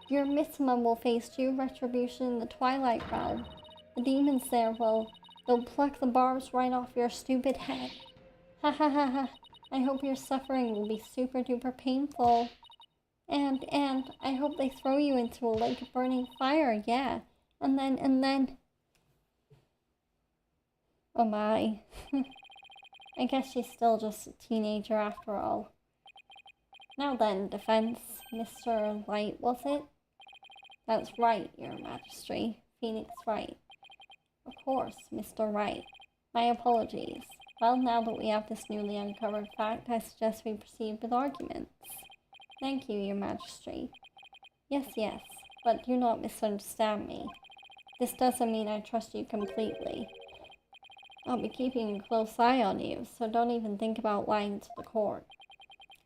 Your Missima will face due retribution in the Twilight Realm. The demons there they'll pluck the barbs right off your stupid head. Ha ha ha ha. I hope your suffering will be super duper painful. And I hope they throw you into a lake of burning fire, yeah. And then... Oh my. I guess she's still just a teenager after all. Now then, defense, Mr. Light, was it? That's right, your Majesty. Phoenix Wright. Of course, Mr. Wright. My apologies. Well, now that we have this newly uncovered fact, I suggest we proceed with arguments. Thank you, your Majesty. Yes, but do not misunderstand me. This doesn't mean I trust you completely. I'll be keeping a close eye on you, so don't even think about lying to the court.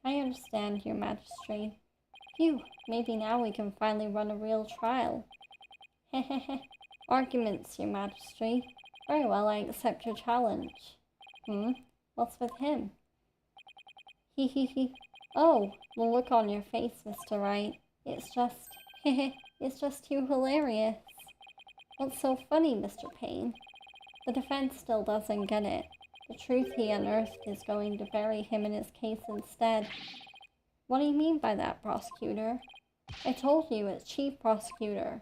I understand, your Majesty. Phew, maybe now we can finally run a real trial. Hehehe. Arguments, your Majesty. Very well, I accept your challenge. What's with him? He. Oh, the look on your face, Mr. Wright. It's just, it's just too hilarious. What's so funny, Mr. Payne? The defense still doesn't get it. The truth he unearthed is going to bury him in his case instead. What do you mean by that, prosecutor? I told you, it's chief prosecutor.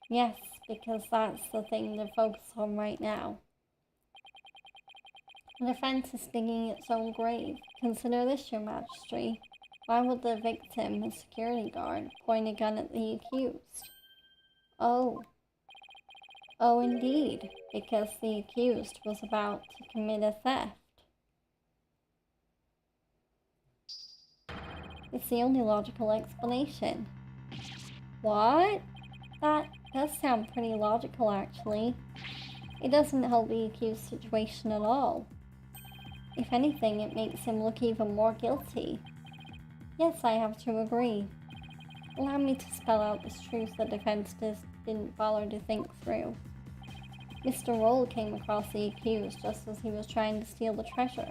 Yes, because that's the thing to focus on right now. The defense is digging its own grave. Consider this, your majesty. Why would the victim, a security guard, point a gun at the accused? Oh. Oh, indeed, because the accused was about to commit a theft. It's the only logical explanation. What? That does sound pretty logical, actually. It doesn't help the accused situation at all. If anything, it makes him look even more guilty. Yes, I have to agree. Allow me to spell out this truth the defense didn't bother to think through. Mr. Roll came across the accused just as he was trying to steal the treasure.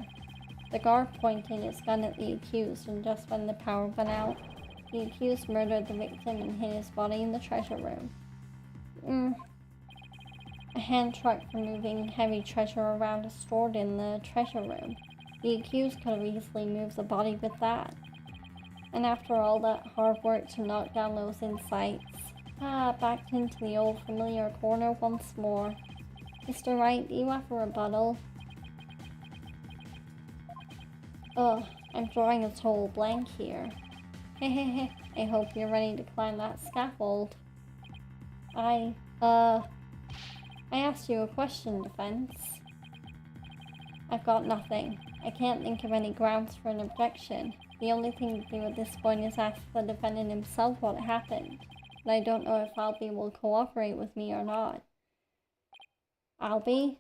The guard pointed his gun at the accused, and just when the power went out, the accused murdered the victim and hid his body in the treasure room. A hand truck for moving heavy treasure around is stored in the treasure room. The accused could have easily moved the body with that. And after all that hard work to knock down those insights, backed into the old familiar corner once more. Mr. Wright, do you have a rebuttal? Ugh, I'm drawing a total blank here. Hehehe, I hope you're ready to climb that scaffold. I asked you a question, defense. I've got nothing. I can't think of any grounds for an objection. The only thing to do at this point is ask the defendant himself what happened. But I don't know if Albie will cooperate with me or not. Albie?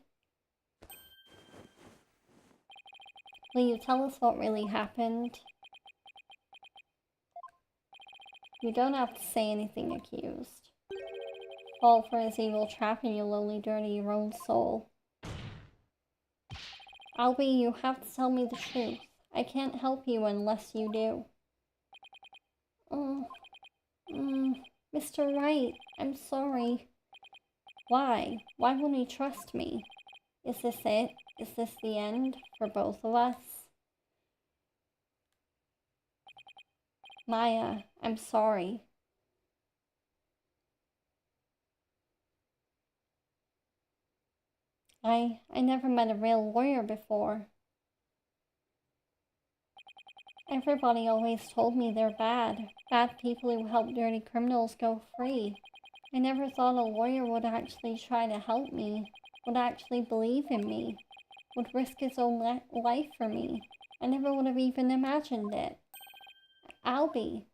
Will you tell us what really happened? You don't have to say anything, accused. Fall for his evil trap and you'll only dirty your own soul. Albie, you have to tell me the truth. I can't help you unless you do. Mr. Wright, I'm sorry. Why? Why won't he trust me? Is this it? Is this the end for both of us? Maya, I'm sorry. I never met a real lawyer before. Everybody always told me they're bad. Bad people who help dirty criminals go free. I never thought a lawyer would actually try to help me, would actually believe in me, would risk his own life for me. I never would have even imagined it. Albie.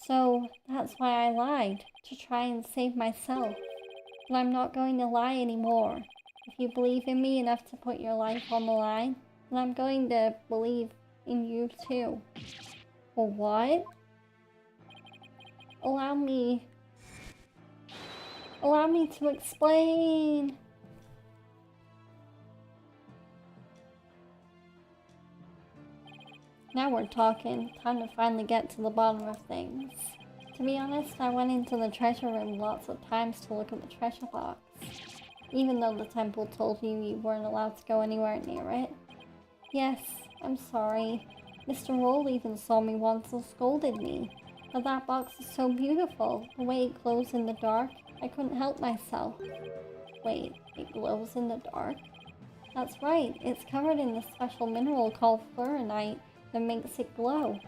So that's why I lied, to try and save myself. But I'm not going to lie anymore. If you believe in me enough to put your life on the line, then I'm going to believe in you too. For what? Allow me to explain. Now we're talking. Time to finally get to the bottom of things. To be honest, I went into the treasure room lots of times to look at the treasure box. Even though the temple told you you weren't allowed to go anywhere near it. Yes, I'm sorry. Mr. Roll even saw me once and scolded me. But that box is so beautiful. The way it glows in the dark, I couldn't help myself. Wait, it glows in the dark? That's right, it's covered in this special mineral called Khura'in that makes it glow.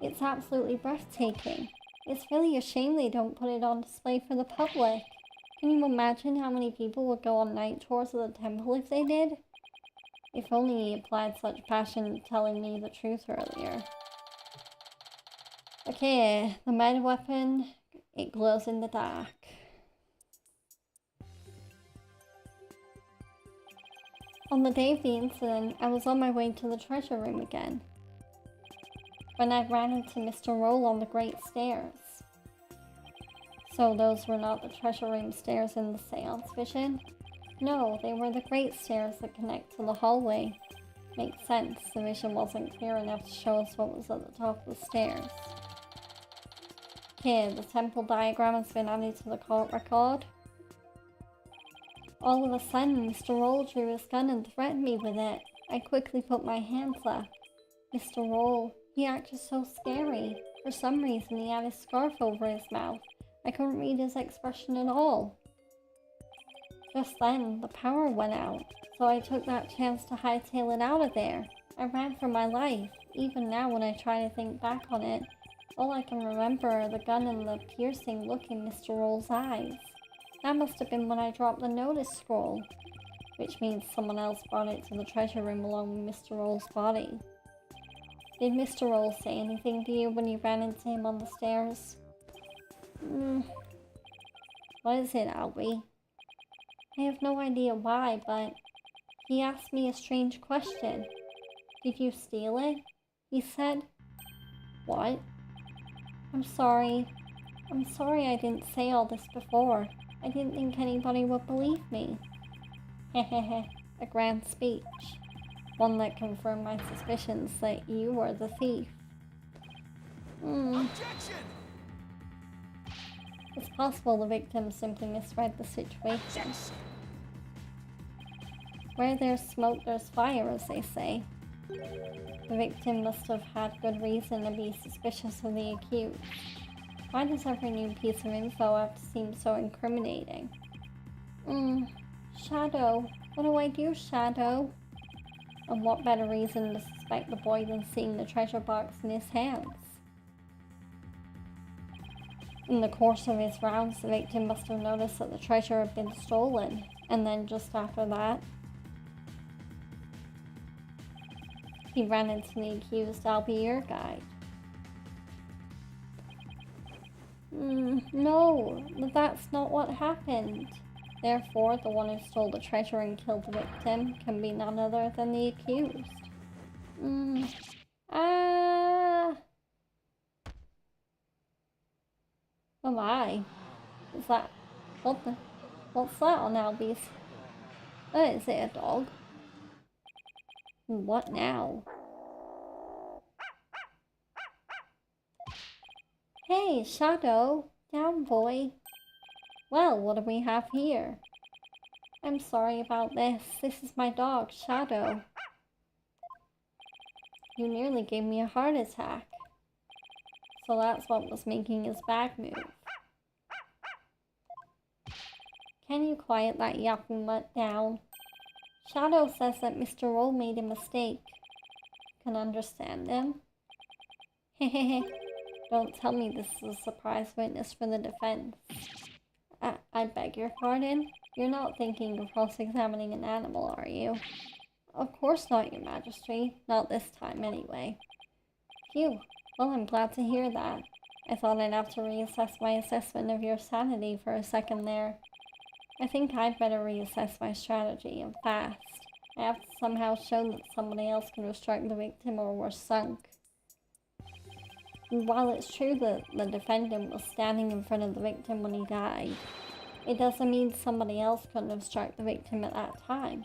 It's absolutely breathtaking. It's really a shame they don't put it on display for the public. Can you imagine how many people would go on night tours of the temple if they did? If only he applied such passion to telling me the truth earlier. Okay, the meta weapon, it glows in the dark. On the day of the incident, I was on my way to the treasure room again, when I ran into Mr. Roll on the Great Stairs. So those were not the treasure room stairs in the seance vision? No, they were the Great Stairs that connect to the hallway. Makes sense, the vision wasn't clear enough to show us what was at the top of the stairs. Okay, the temple diagram has been added to the court record. All of a sudden, Mr. Roll drew his gun and threatened me with it. I quickly put my hands up. Mr. Roll, he acted so scary. For some reason, he had his scarf over his mouth. I couldn't read his expression at all. Just then, the power went out, so I took that chance to hightail it out of there. I ran for my life. Even now, when I try to think back on it, all I can remember are the gun and the piercing look in Mr. Roll's eyes. That must have been when I dropped the notice scroll, which means someone else brought it to the treasure room along with Mr. Roll's body. Did Mr. Roll say anything to you when you ran into him on the stairs? What is it, Albie? I have no idea why, but he asked me a strange question. Did you steal it? He said. What? I'm sorry. I'm sorry I didn't say all this before. I didn't think anybody would believe me. Hehehe, a grand speech. One that confirmed my suspicions that you were the thief. Objection! It's possible the victim simply misread the situation. Objection! Where there's smoke, there's fire, as they say. The victim must have had good reason to be suspicious of the accused. Why does every new piece of info have to seem so incriminating? Shadow. What do I do, Shadow? And what better reason to suspect the boy than seeing the treasure box in his hands? In the course of his rounds, the victim must have noticed that the treasure had been stolen, and then just after that, he ran into the accused. I'll be your guide. No, that's not what happened. Therefore, the one who stole the treasure and killed the victim can be none other than the accused. Oh my. Is that... What's that on Albie's? Oh, is it a dog? What now? Hey, Shadow! Down, boy! Well, what do we have here? I'm sorry about this. This is my dog, Shadow. You nearly gave me a heart attack. So that's what was making his bag move. Can you quiet that yapping mutt down? Shadow says that Mr. Roll made a mistake. Can understand him? Hehehe. Don't tell me this is a surprise witness for the defense. I beg your pardon? You're not thinking of cross-examining an animal, are you? Of course not, Your Majesty. Not this time, anyway. Phew. Well, I'm glad to hear that. I thought I'd have to reassess my assessment of your sanity for a second there. I think I'd better reassess my strategy, and fast. I have to somehow show that somebody else could have struck the victim or were sunk. And while it's true that the defendant was standing in front of the victim when he died, it doesn't mean somebody else couldn't have struck the victim at that time.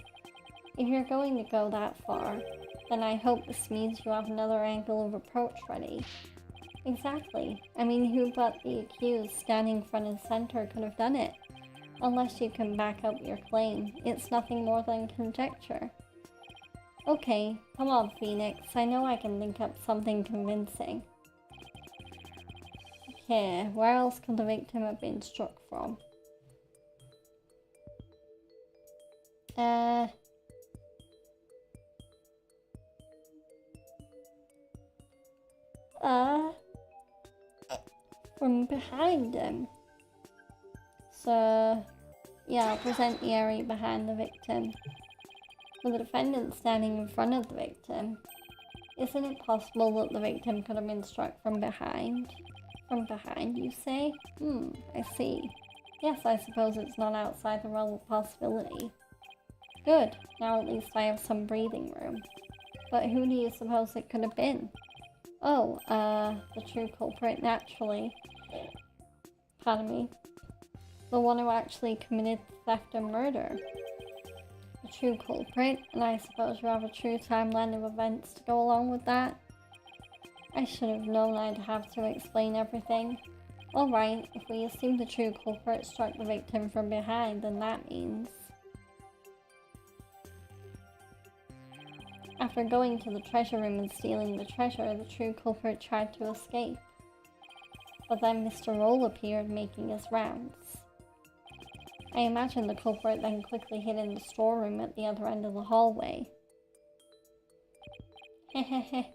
If you're going to go that far, then I hope this means you have another angle of approach ready. Exactly. I mean, who but the accused standing front and center could have done it? Unless you can back up your claim, it's nothing more than conjecture. Okay, come on, Phoenix. I know I can think up something convincing. Okay, where else could the victim have been struck from? From behind him. So, yeah, I'll present the area behind the victim. With the defendant standing in front of the victim, isn't it possible that the victim could have been struck from behind? From behind, you say? I see. Yes, I suppose it's not outside the realm of possibility. Good, now at least I have some breathing room. But who do you suppose it could have been? Oh, the true culprit, naturally. Pardon me. The one who actually committed theft and murder. The true culprit, and I suppose you have a true timeline of events to go along with that? I should have known I'd have to explain everything. Alright, if we assume the true culprit struck the victim from behind, then that means... After going to the treasure room and stealing the treasure, the true culprit tried to escape. But then Mr. Roll appeared, making his rounds. I imagine the culprit then quickly hid in the storeroom at the other end of the hallway. Hehehe.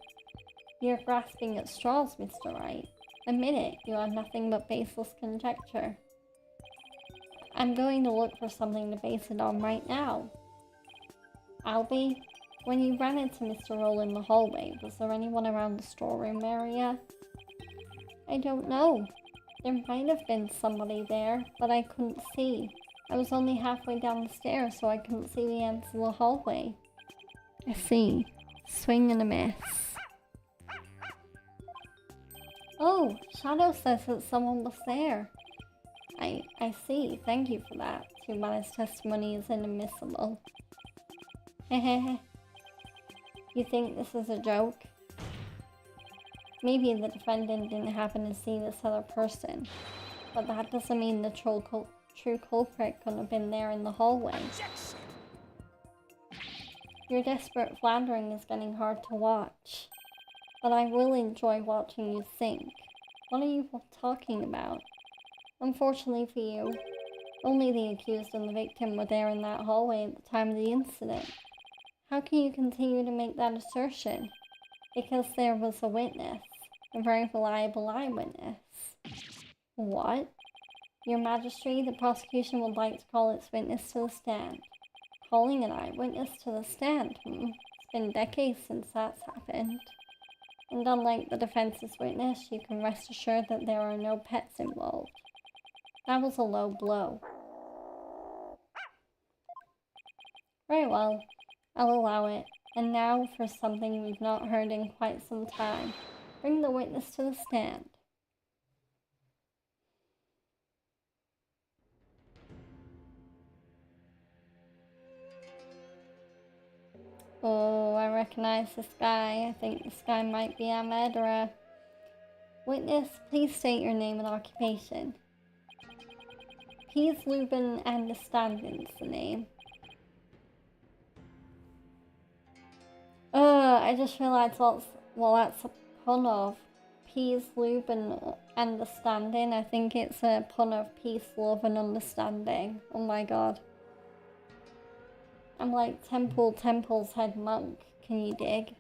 You're grasping at straws, Mr. Wright. Admit it, you have nothing but baseless conjecture. I'm going to look for something to base it on right now. Albie, when you ran into Mr. Roll in the hallway, was there anyone around the storeroom area? I don't know. There might have been somebody there, but I couldn't see. I was only halfway down the stairs, so I couldn't see the ends of the hallway. I see. Swing and a miss. Oh, Shadow says that someone was there. I see. Thank you for that. Too bad his testimony is inadmissible. Hehehe. You think this is a joke? Maybe the defendant didn't happen to see this other person, but that doesn't mean the true culprit couldn't have been there in the hallway. Your desperate floundering is getting hard to watch, but I will enjoy watching you think. What are you talking about? Unfortunately for you, only the accused and the victim were there in that hallway at the time of the incident. How can you continue to make that assertion? Because there was a witness, a very reliable eyewitness. What? Your Majesty, the prosecution would like to call its witness to the stand. Calling an eyewitness to the stand? It's been decades since that's happened. And unlike the defense's witness, you can rest assured that there are no pets involved. That was a low blow. Very well, I'll allow it. And now for something we've not heard in quite some time. Bring the witness to the stand. Oh, I recognize this guy. I think this guy might be our murderer. Witness, please state your name and occupation. Pease Lubin Understanding's the name. I just realized that's a pun of peace, lube, and understanding. I think it's a pun of peace, love, and understanding. Oh my god. I'm like Temple's head monk. Can you dig?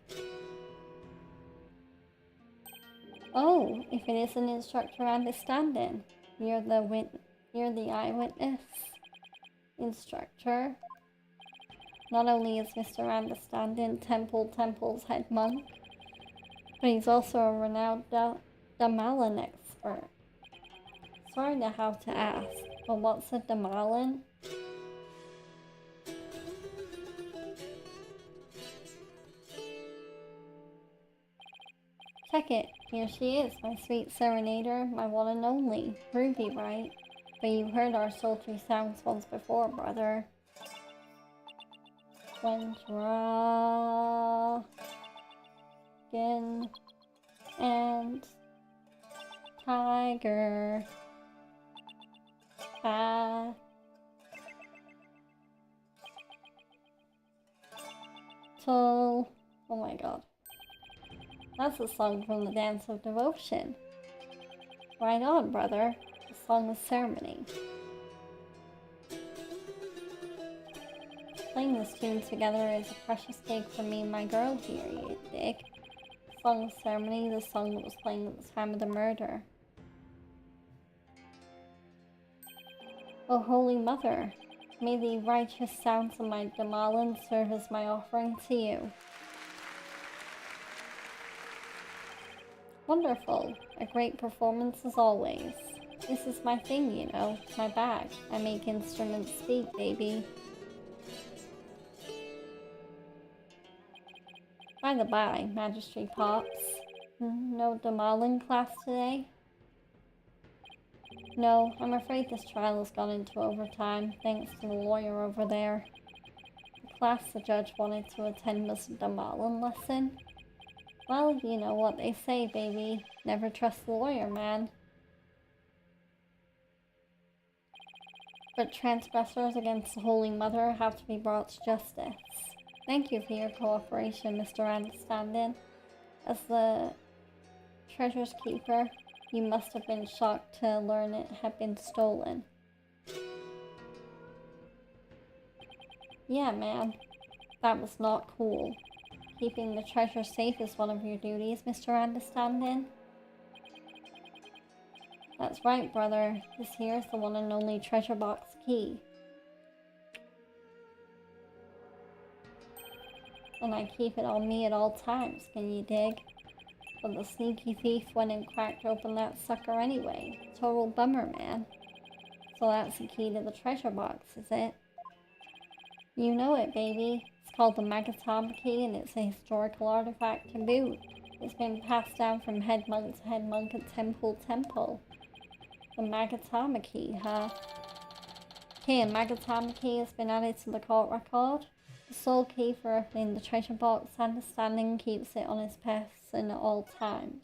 Oh, if it is an instructor understanding, you're the eyewitness instructor. Not only is Mr. Understanding Temple's head monk, but he's also a renowned Damalan expert. Sorry to have to ask, but what's a Damalan? Check it. Here she is, my sweet serenader, my one and only. Ruby, right? But you heard our sultry sounds once before, brother. Dragon and tiger. Oh my god. That's a song from the Dance of Devotion. Right on, brother. The song of ceremony. Playing this tune together is a precious cake for me and my girl here, you dig? Song of ceremony, the song that was playing at the time of the murder. Oh, Holy Mother, may the righteous sounds of my Damalan serve as my offering to you. Wonderful. A great performance as always. This is my thing, you know, my bag. I make instruments speak, baby. By the by, Magistrate Pops. No Damalan class today? No, I'm afraid this trial has gone into overtime, thanks to the lawyer over there. The class the judge wanted to attend was a Damalan lesson. Well, you know what they say, baby. Never trust the lawyer, man. But transgressors against the Holy Mother have to be brought to justice. Thank you for your cooperation, Mr. Understanding. As the treasure's keeper, you must have been shocked to learn it had been stolen. Yeah, man. That was not cool. Keeping the treasure safe is one of your duties, Mr. Understanding. That's right, brother. This here is the one and only treasure box key. And I keep it on me at all times, can you dig? But the sneaky thief went and cracked open that sucker anyway. Total bummer, man. So that's the key to the treasure box, is it? You know it, baby. It's called the Magatom key, and it's a historical artifact to boot. It's been passed down from head monk to head monk at temple to temple. The Magatama key, huh? Here, Magatama key has been added to the court record. The sole key for opening the treasure box, Understanding keeps it on his person at all times.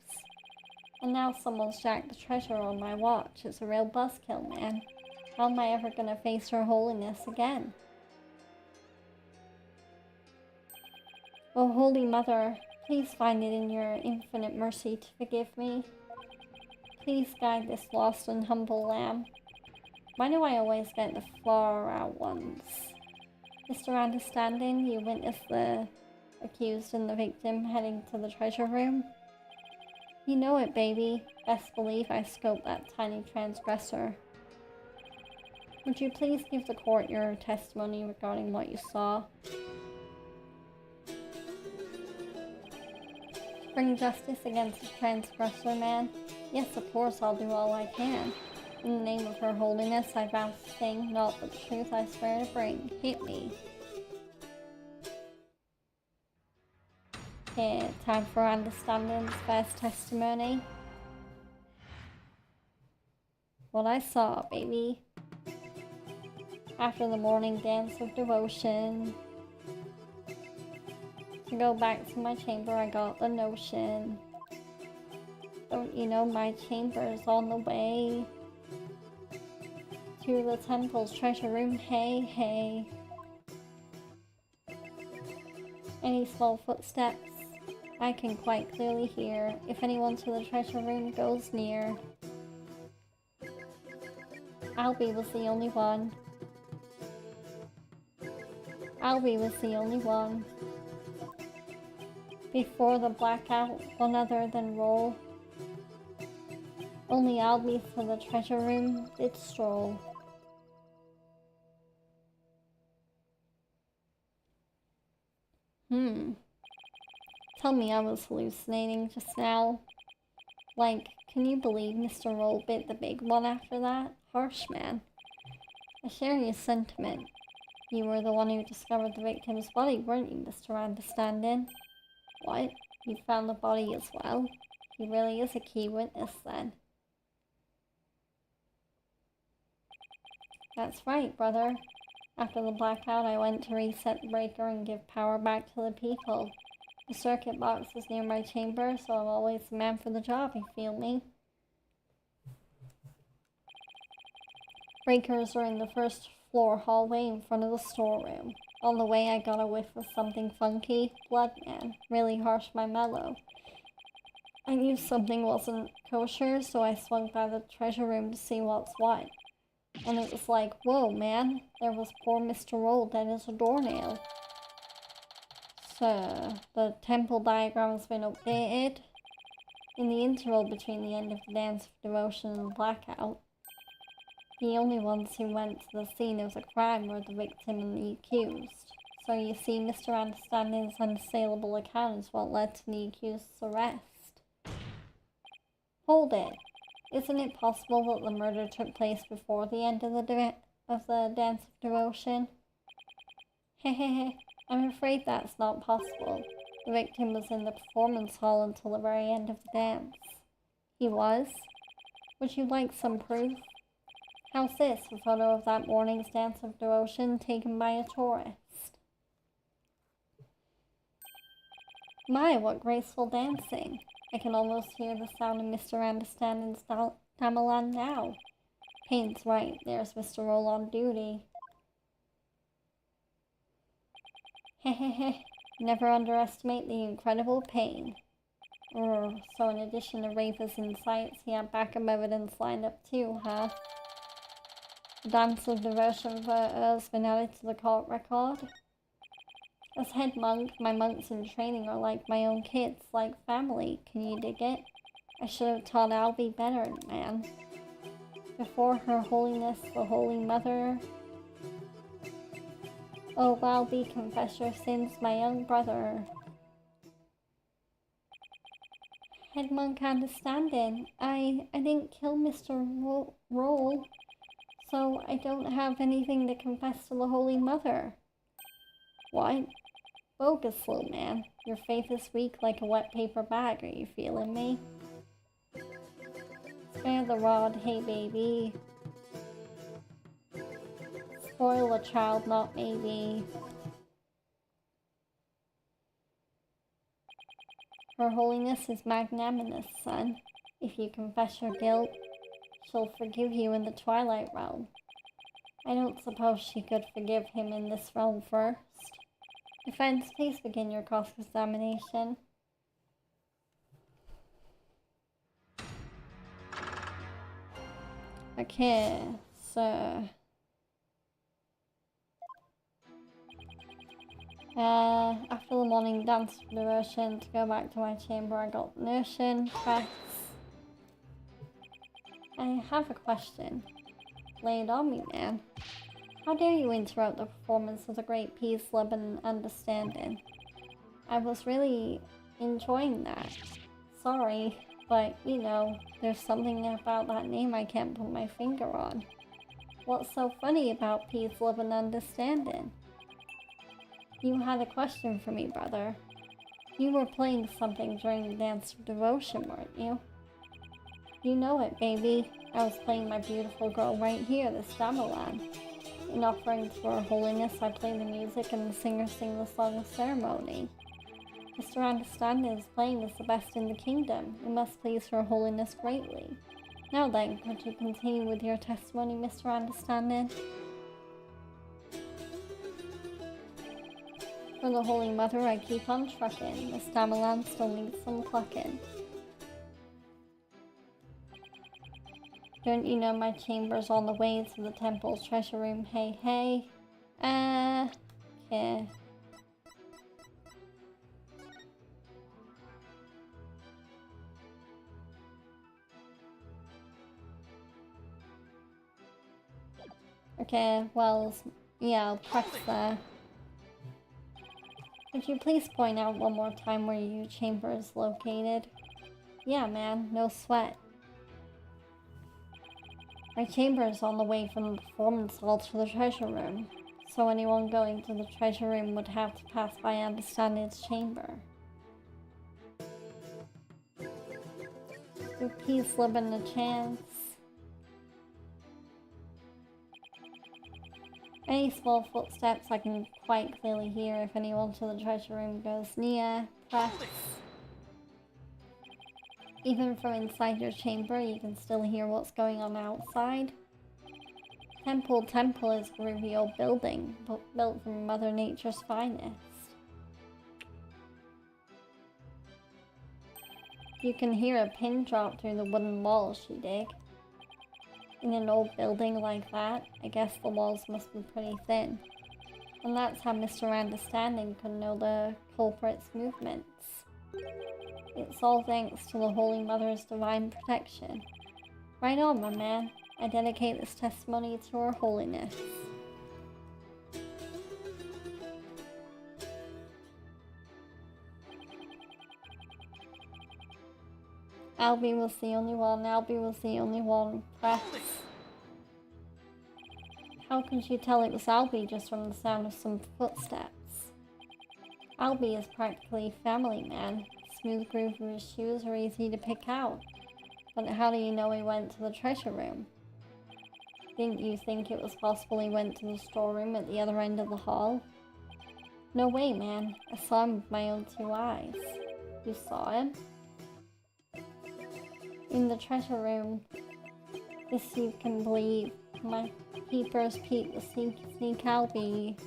And now someone's jacked the treasure on my watch. It's a real buzzkill, man. How am I ever gonna face Her Holiness again? Oh, Holy Mother, please find it in your infinite mercy to forgive me. Please guide this lost and humble lamb. Why do I always get the far out ones? Mr. Understanding, you witnessed the accused and the victim heading to the treasure room? You know it, baby. Best believe I scoped that tiny transgressor. Would you please give the court your testimony regarding what you saw? Bring justice against the transgressor, man. Yes, of course, I'll do all I can. In the name of Her Holiness, I vow to sing naught but the truth I swear to bring. Hit me. Okay, time for Understanding's first testimony. What I saw, baby. After the morning dance of devotion, to go back to my chamber, I got the notion. Don't you know my chamber's on the way to the temple's treasure room? Hey, hey. Any small footsteps I can quite clearly hear. If anyone to the treasure room goes near, Albie was the only one. Albie was the only one. Before the blackout, one other than roll. Only Albie to the treasure room did stroll. Tell me I was hallucinating just now. Like, can you believe Mr. Roll bit the big one after that? Harsh, man. I share your sentiment. You were the one who discovered the victim's body, weren't you, Mr. Understanding? What? You found the body as well? He really is a key witness, then. That's right, brother. After the blackout, I went to reset the breaker and give power back to the people. The circuit box is near my chamber, so I'm always the man for the job, you feel me? Breakers are in the first floor hallway in front of the storeroom. On the way, I got a whiff of something funky. Blood, man. Really harsh my mellow. I knew something wasn't kosher, so I swung by the treasure room to see what's what. And it was like, whoa, man. There was poor Mr. Roll dead as a doornail. So, the temple diagram has been updated. In the interval between the end of the dance of devotion and the blackout, the only ones who went to the scene of the crime were the victim and the accused. So you see, Mr. Understanding's unassailable account is what led to the accused's arrest. Hold it. Isn't it possible that the murder took place before the end of the dance of devotion? Hehehe, I'm afraid that's not possible. The victim was in the performance hall until the very end of the dance. He was? Would you like some proof? How's this? A photo of that morning's dance of devotion taken by a tourist. My, what graceful dancing. I can almost hear the sound of Mr. Understanding's gamelan now. Payne's right, there's Mr. Roll on duty. Hehehe. Never underestimate the incredible pain. So in addition to Raver's insights, he had backup evidence lined up too, huh? The dance of devotion for has been added to the court record. As head monk, my monks in training are like my own kids, like family. Can you dig it? I should have taught Albie better, man. Before Her Holiness, the Holy Mother. Oh, Albie, confess your sins, my young brother. Head monk understanding. I didn't kill Mr. Roll, so I don't have anything to confess to the Holy Mother. What? Bogus, little man. Your faith is weak like a wet paper bag. Are you feeling me? Spare the rod, hey baby. Spoil a child, not maybe. Her Holiness is magnanimous, son. If you confess your guilt, she'll forgive you in the Twilight Realm. I don't suppose she could forgive him in this realm first. Defense, please begin your cross-examination. Okay, so... after the morning dance devotion, to go back to my chamber, I got the notion. Press. I have a question. Lay it on me, man. How dare you interrupt the performance of the great peace, love, and understanding? I was really enjoying that. Sorry, but you know, there's something about that name I can't put my finger on. What's so funny about peace, love, and understanding? You had a question for me, brother. You were playing something during the dance of devotion, weren't you? You know it, baby. I was playing my beautiful girl right here, this gamelan. In offering to Her Holiness, I play the music and the singers sing the song of ceremony. Mr. Understanding is playing as the best in the kingdom. It must please Her Holiness greatly. Now then, could you continue with your testimony, Mr. Understanding? For the Holy Mother, I keep on trucking. This gamelan still needs some plucking. Don't you know my chamber's on the way to the temple's treasure room? Hey, hey. Okay. Okay, well, yeah, I'll press there. Could you please point out one more time where your chamber is located? Yeah, man, no sweat. My chamber is on the way from the performance hall to the treasure room, so anyone going to the treasure room would have to pass by Understanding's chamber. Give peace, living a chance. Any small footsteps I can quite clearly hear if anyone to the treasure room goes near. Press. Even from inside your chamber, you can still hear what's going on outside. Temple is a revealed building, built from Mother Nature's finest. You can hear a pin drop through the wooden walls, you dig? In an old building like that, I guess the walls must be pretty thin. And that's how Mr. Understanding could know the culprit's movements. It's all thanks to the Holy Mother's divine protection. Right on, my man. I dedicate this testimony to Her Holiness. Albie was the only one. Albie was the only one. Press. How could you tell it was Albie just from the sound of some footsteps? Albie is practically family, man. Smooth groove of his shoes are easy to pick out. But how do you know he went to the treasure room? Didn't you think it was possible he went to the storeroom at the other end of the hall? No way, man. I saw him with my own 2 eyes. You saw him? In the treasure room. This you can believe. My peepers peep the sneak Albie.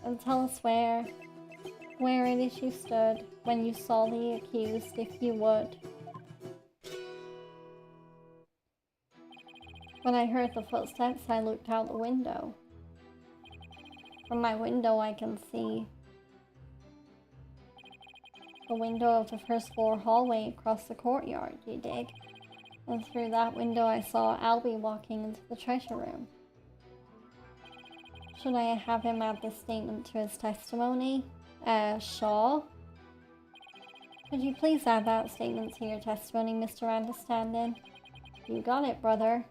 and tell us where it is you stood when you saw the accused, if you would. When I heard the footsteps, I looked out the window. From my window, I can see the window of the first floor hallway across the courtyard, you dig? And through that window, I saw Albie walking into the treasure room. Should I have him add this statement to his testimony? Sure. Could you please add that statement to your testimony, Mr. Understanding? You got it, brother.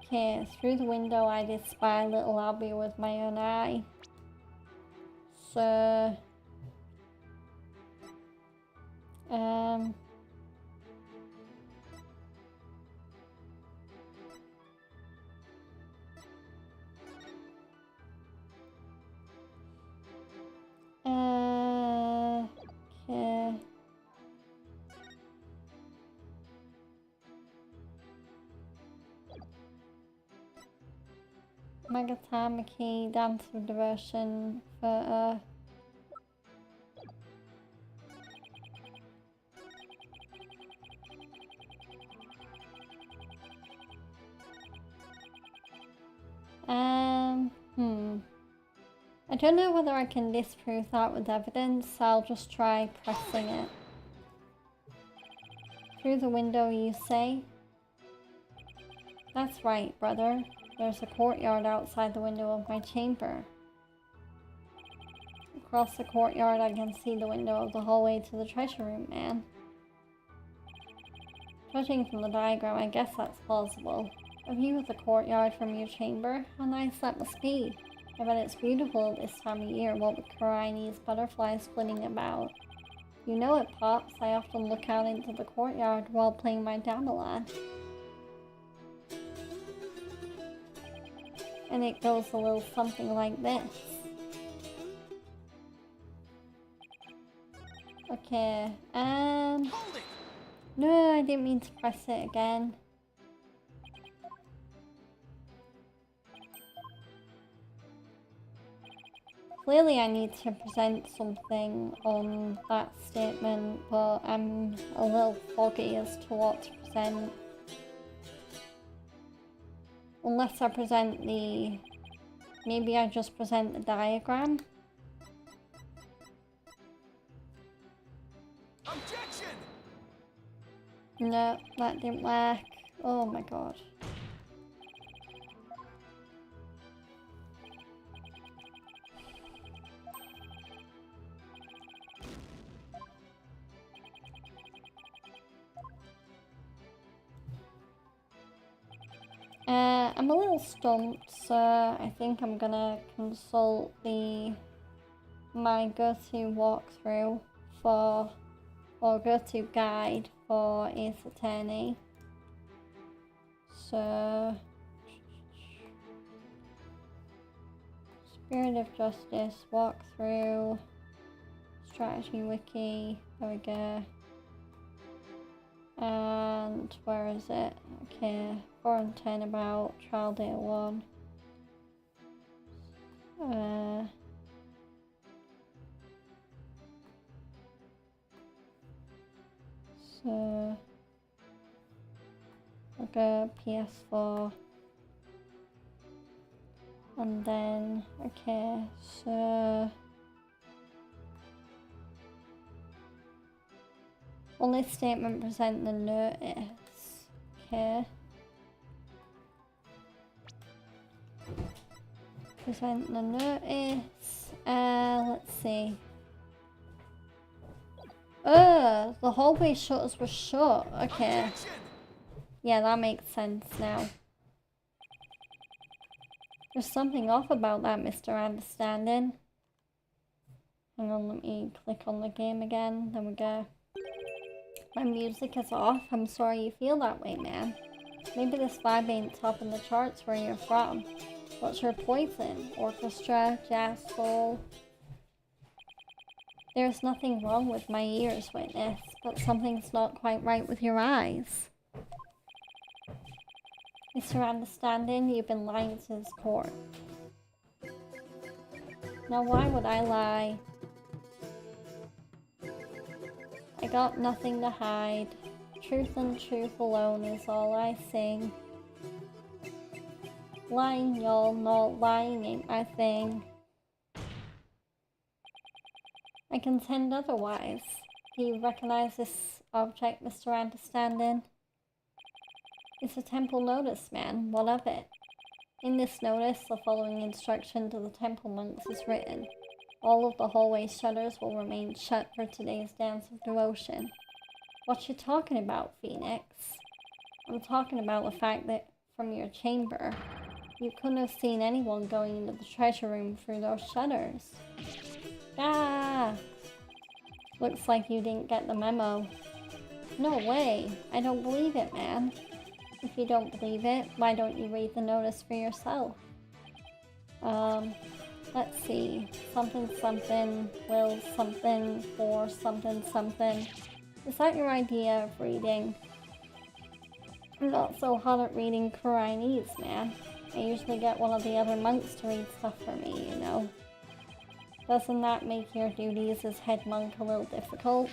Okay, through the window I did spy little Albie with my own eye. So... Okay. Magatamaki dance of devotion for I don't know whether I can disprove that with evidence, so I'll just try pressing it. Through the window, you say? That's right, brother. There's a courtyard outside the window of my chamber. Across the courtyard, I can see the window of the hallway to the treasure room, man. Judging from the diagram, I guess that's plausible. A view of the courtyard from your chamber? How nice that must be. I bet it's beautiful this time of year, what with Khura'in's butterflies flitting about. You know it, Pops. I often look out into the courtyard while playing my gamelan. And it goes a little something like this. Okay, no, I didn't mean to press it again. Clearly I need to present something on that statement, but I'm a little foggy as to what to present. Unless I present the... Maybe I just present the diagram? Objection! No, that didn't work. Oh my god. I'm a little stumped, so I think I'm gonna consult my go-to walkthrough for, or go-to guide for Ace Attorney. So, Spirit of Justice walkthrough, strategy wiki, there we go. And where is it? Okay, 4 and 10 about trial data 1. So I'll go PS4. And then, okay, so only statement present the notice. Okay. Present the notice. Let's see. Oh, the hallway shutters were shut. Okay. Yeah, that makes sense now. There's something off about that, Mr. Understanding. Hang on, let me click on the game again. There we go. My music is off. I'm sorry you feel that way, man. Maybe this vibe ain't topping the charts where you're from. What's your poison? Orchestra, jazz, soul? There's nothing wrong with my ears, witness, but something's not quite right with your eyes. Mr. Understanding, you've been lying to this court. Now why would I lie? I got nothing to hide. Truth and truth alone is all I sing. Lying, y'all, not lying ain't my thing. I contend otherwise. Do you recognize this object, Mr. Understanding? It's a temple notice, man. What of it? In this notice, the following instruction to the temple monks is written. All of the hallway shutters will remain shut for today's dance of devotion. What you talking about, Phoenix? I'm talking about the fact that from your chamber, you couldn't have seen anyone going into the treasure room through those shutters. Ah! Looks like you didn't get the memo. No way! I don't believe it, man. If you don't believe it, why don't you read the notice for yourself? Let's see. Something something, will something, for something something. Is that your idea of reading? I'm not so hot at reading Khura'in, man. I usually get one of the other monks to read stuff for me, you know. Doesn't that make your duties as head monk a little difficult?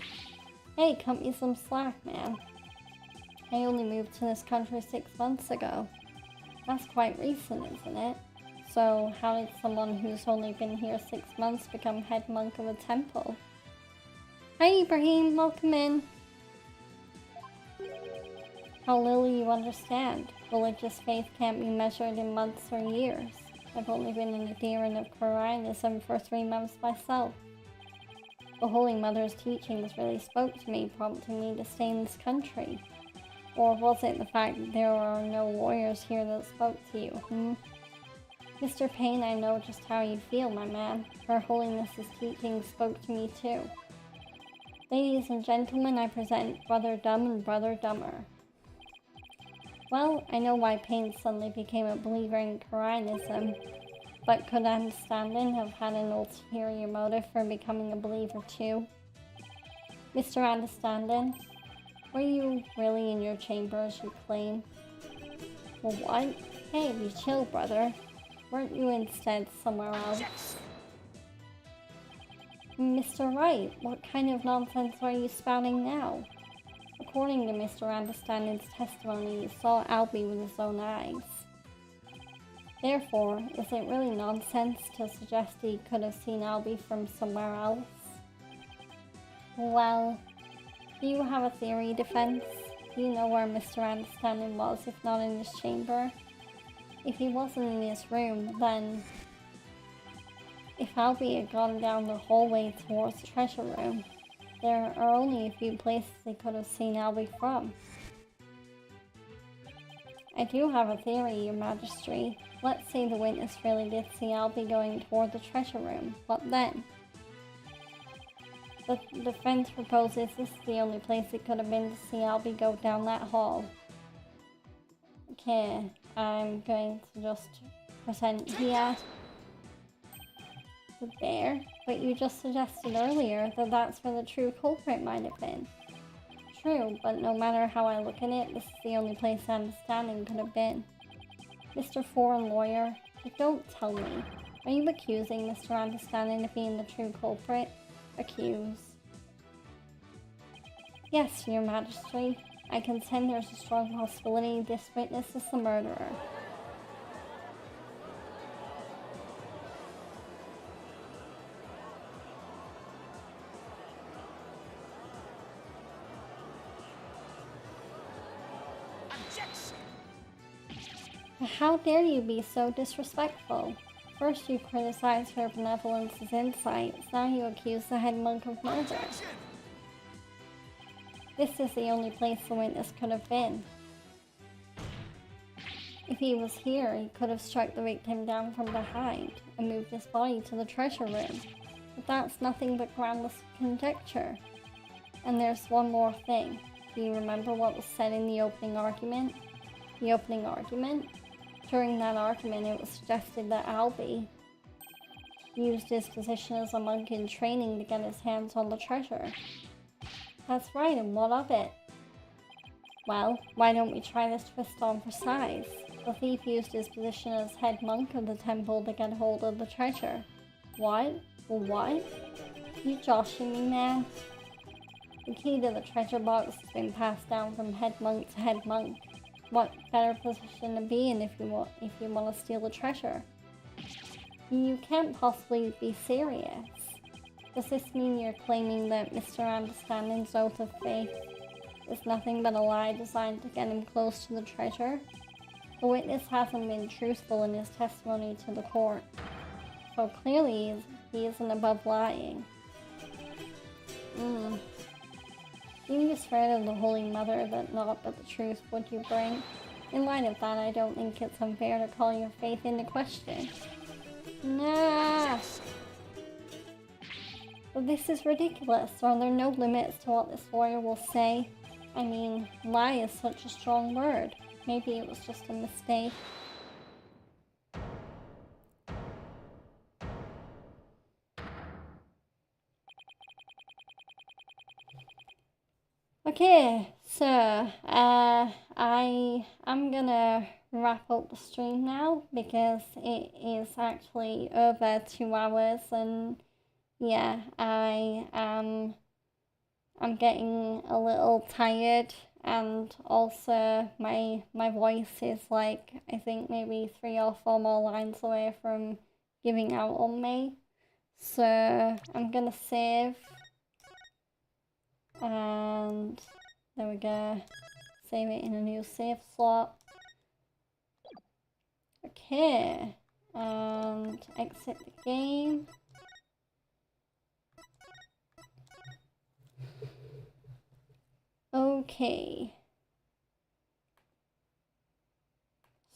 Hey, cut me some slack, man. I only moved to this country 6 months ago. That's quite recent, isn't it? So, how did someone who's only been here 6 months become head monk of a temple? Hi, Ibrahim, welcome in. How little you understand. Religious faith can't be measured in months or years. I've only been an adherent of Khura'in for 3 months myself. The Holy Mother's teachings really spoke to me, prompting me to stay in this country. Or was it the fact that there are no lawyers here that spoke to you, Mr. Payne, I know just how you feel, my man. Her Holiness's teachings spoke to me too. Ladies and gentlemen, I present Brother Dumb and Brother Dumber. Well, I know why Payne suddenly became a believer in Khura'in, but could Understanding have had an ulterior motive for becoming a believer too? Mr. Understanding, were you really in your chamber as you claim? Well, what? Hey, be chill, brother. Weren't you instead somewhere else? Mr. Wright, what kind of nonsense are you spouting now? According to Mr. Understanding's testimony, you saw Albie with his own eyes. Therefore, is it really nonsense to suggest he could have seen Albie from somewhere else? Well, do you have a theory, Defense? Do you know where Mr. Understanding was, if not in his chamber? If he wasn't in his room, then if Albie had gone down the hallway towards the treasure room, there are only a few places he could have seen Albie from. I do have a theory, Your Majesty. Let's say the witness really did see Albie going toward the treasure room. What then? The defense proposes this is the only place it could have been to see Albie go down that hall. Okay, I'm going to just present here the bear, but you just suggested earlier that that's where the true culprit might have been. True, but no matter how I look at it, this is the only place Understanding could have been. Mr. Foreign Lawyer, don't tell me. Are you accusing Mr. Understanding of being the true culprit? Accuse. Yes, Your Majesty. I contend there's a strong possibility this witness is the murderer. How dare you be so disrespectful? First you criticize her benevolence's insights, now you accuse the head monk of murder. This is the only place the witness could have been. If he was here, he could have struck the victim down from behind and moved his body to the treasure room. But that's nothing but groundless conjecture. And there's one more thing. Do you remember what was said in the opening argument? During that argument, it was suggested that Albie used his position as a monk in training to get his hands on the treasure. That's right, and what of it? Well, why don't we try this twist on for size? The thief used his position as head monk of the temple to get hold of the treasure. What? What? You joshing me now? The key to the treasure box has been passed down from head monk to head monk. What better position to be in if you want to steal the treasure? You can't possibly be serious. Does this mean you're claiming that Mr. Understanding's oath of faith is nothing but a lie designed to get him close to the treasure? The witness hasn't been truthful in his testimony to the court, so clearly he isn't above lying. You just swear to the Holy Mother that naught but the truth would you bring. In light of that, I don't think it's unfair to call your faith into question. Nah! But this is ridiculous. Are there no limits to what this lawyer will say? I mean, lie is such a strong word. Maybe it was just a mistake. Okay, so I'm gonna wrap up the stream now because it is actually over 2 hours, and yeah, I'm getting a little tired, and also my voice is like, I think maybe 3 or 4 more lines away from giving out on me. So I'm gonna save. And there we go. Save it in a new save slot. Okay. And exit the game. Okay.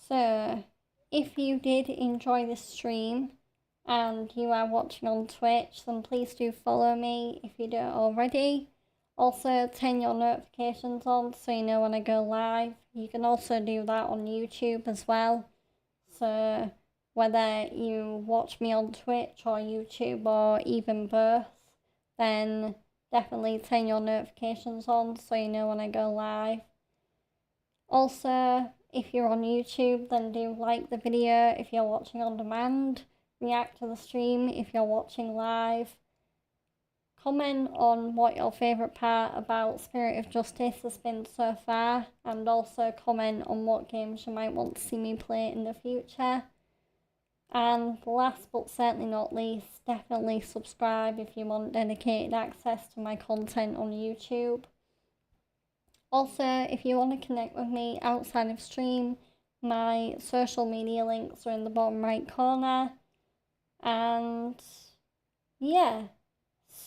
So, if you did enjoy this stream and you are watching on Twitch, then please do follow me if you don't already. Also, turn your notifications on so you know when I go live. You can also do that on YouTube as well. So, whether you watch me on Twitch or YouTube or even both, then definitely turn your notifications on so you know when I go live. Also, if you're on YouTube, then do like the video if you're watching on demand. React to the stream if you're watching live. Comment on what your favourite part about Spirit of Justice has been so far, and also comment on what games you might want to see me play in the future. And last but certainly not least, definitely subscribe if you want dedicated access to my content on YouTube. Also, if you want to connect with me outside of stream, my social media links are in the bottom right corner. And yeah.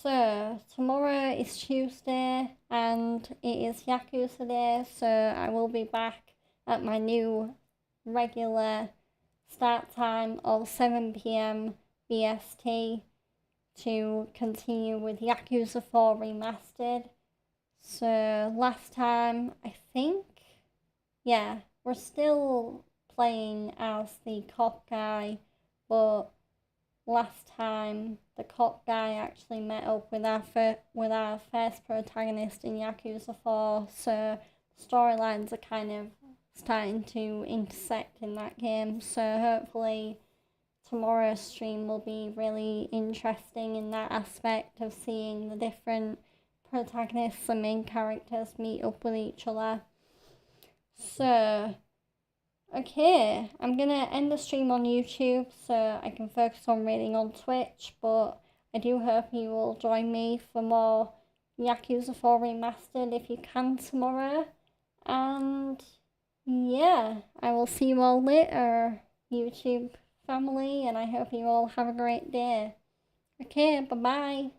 So, tomorrow is Tuesday and it is Yakuza Day, so I will be back at my new regular start time of 7 PM BST to continue with Yakuza 4 Remastered. So, last time, I think, yeah, we're still playing as the cop guy, but last time the cop guy actually met up with our first protagonist in Yakuza 4, so storylines are kind of starting to intersect in that game, so hopefully tomorrow's stream will be really interesting in that aspect of seeing the different protagonists and main characters meet up with each other. So okay, I'm gonna end the stream on YouTube so I can focus on reading on Twitch, but I do hope you will join me for more Yakuza 4 Remastered if you can tomorrow. And yeah, I will see you all later, YouTube family, and I hope you all have a great day. Okay, bye-bye.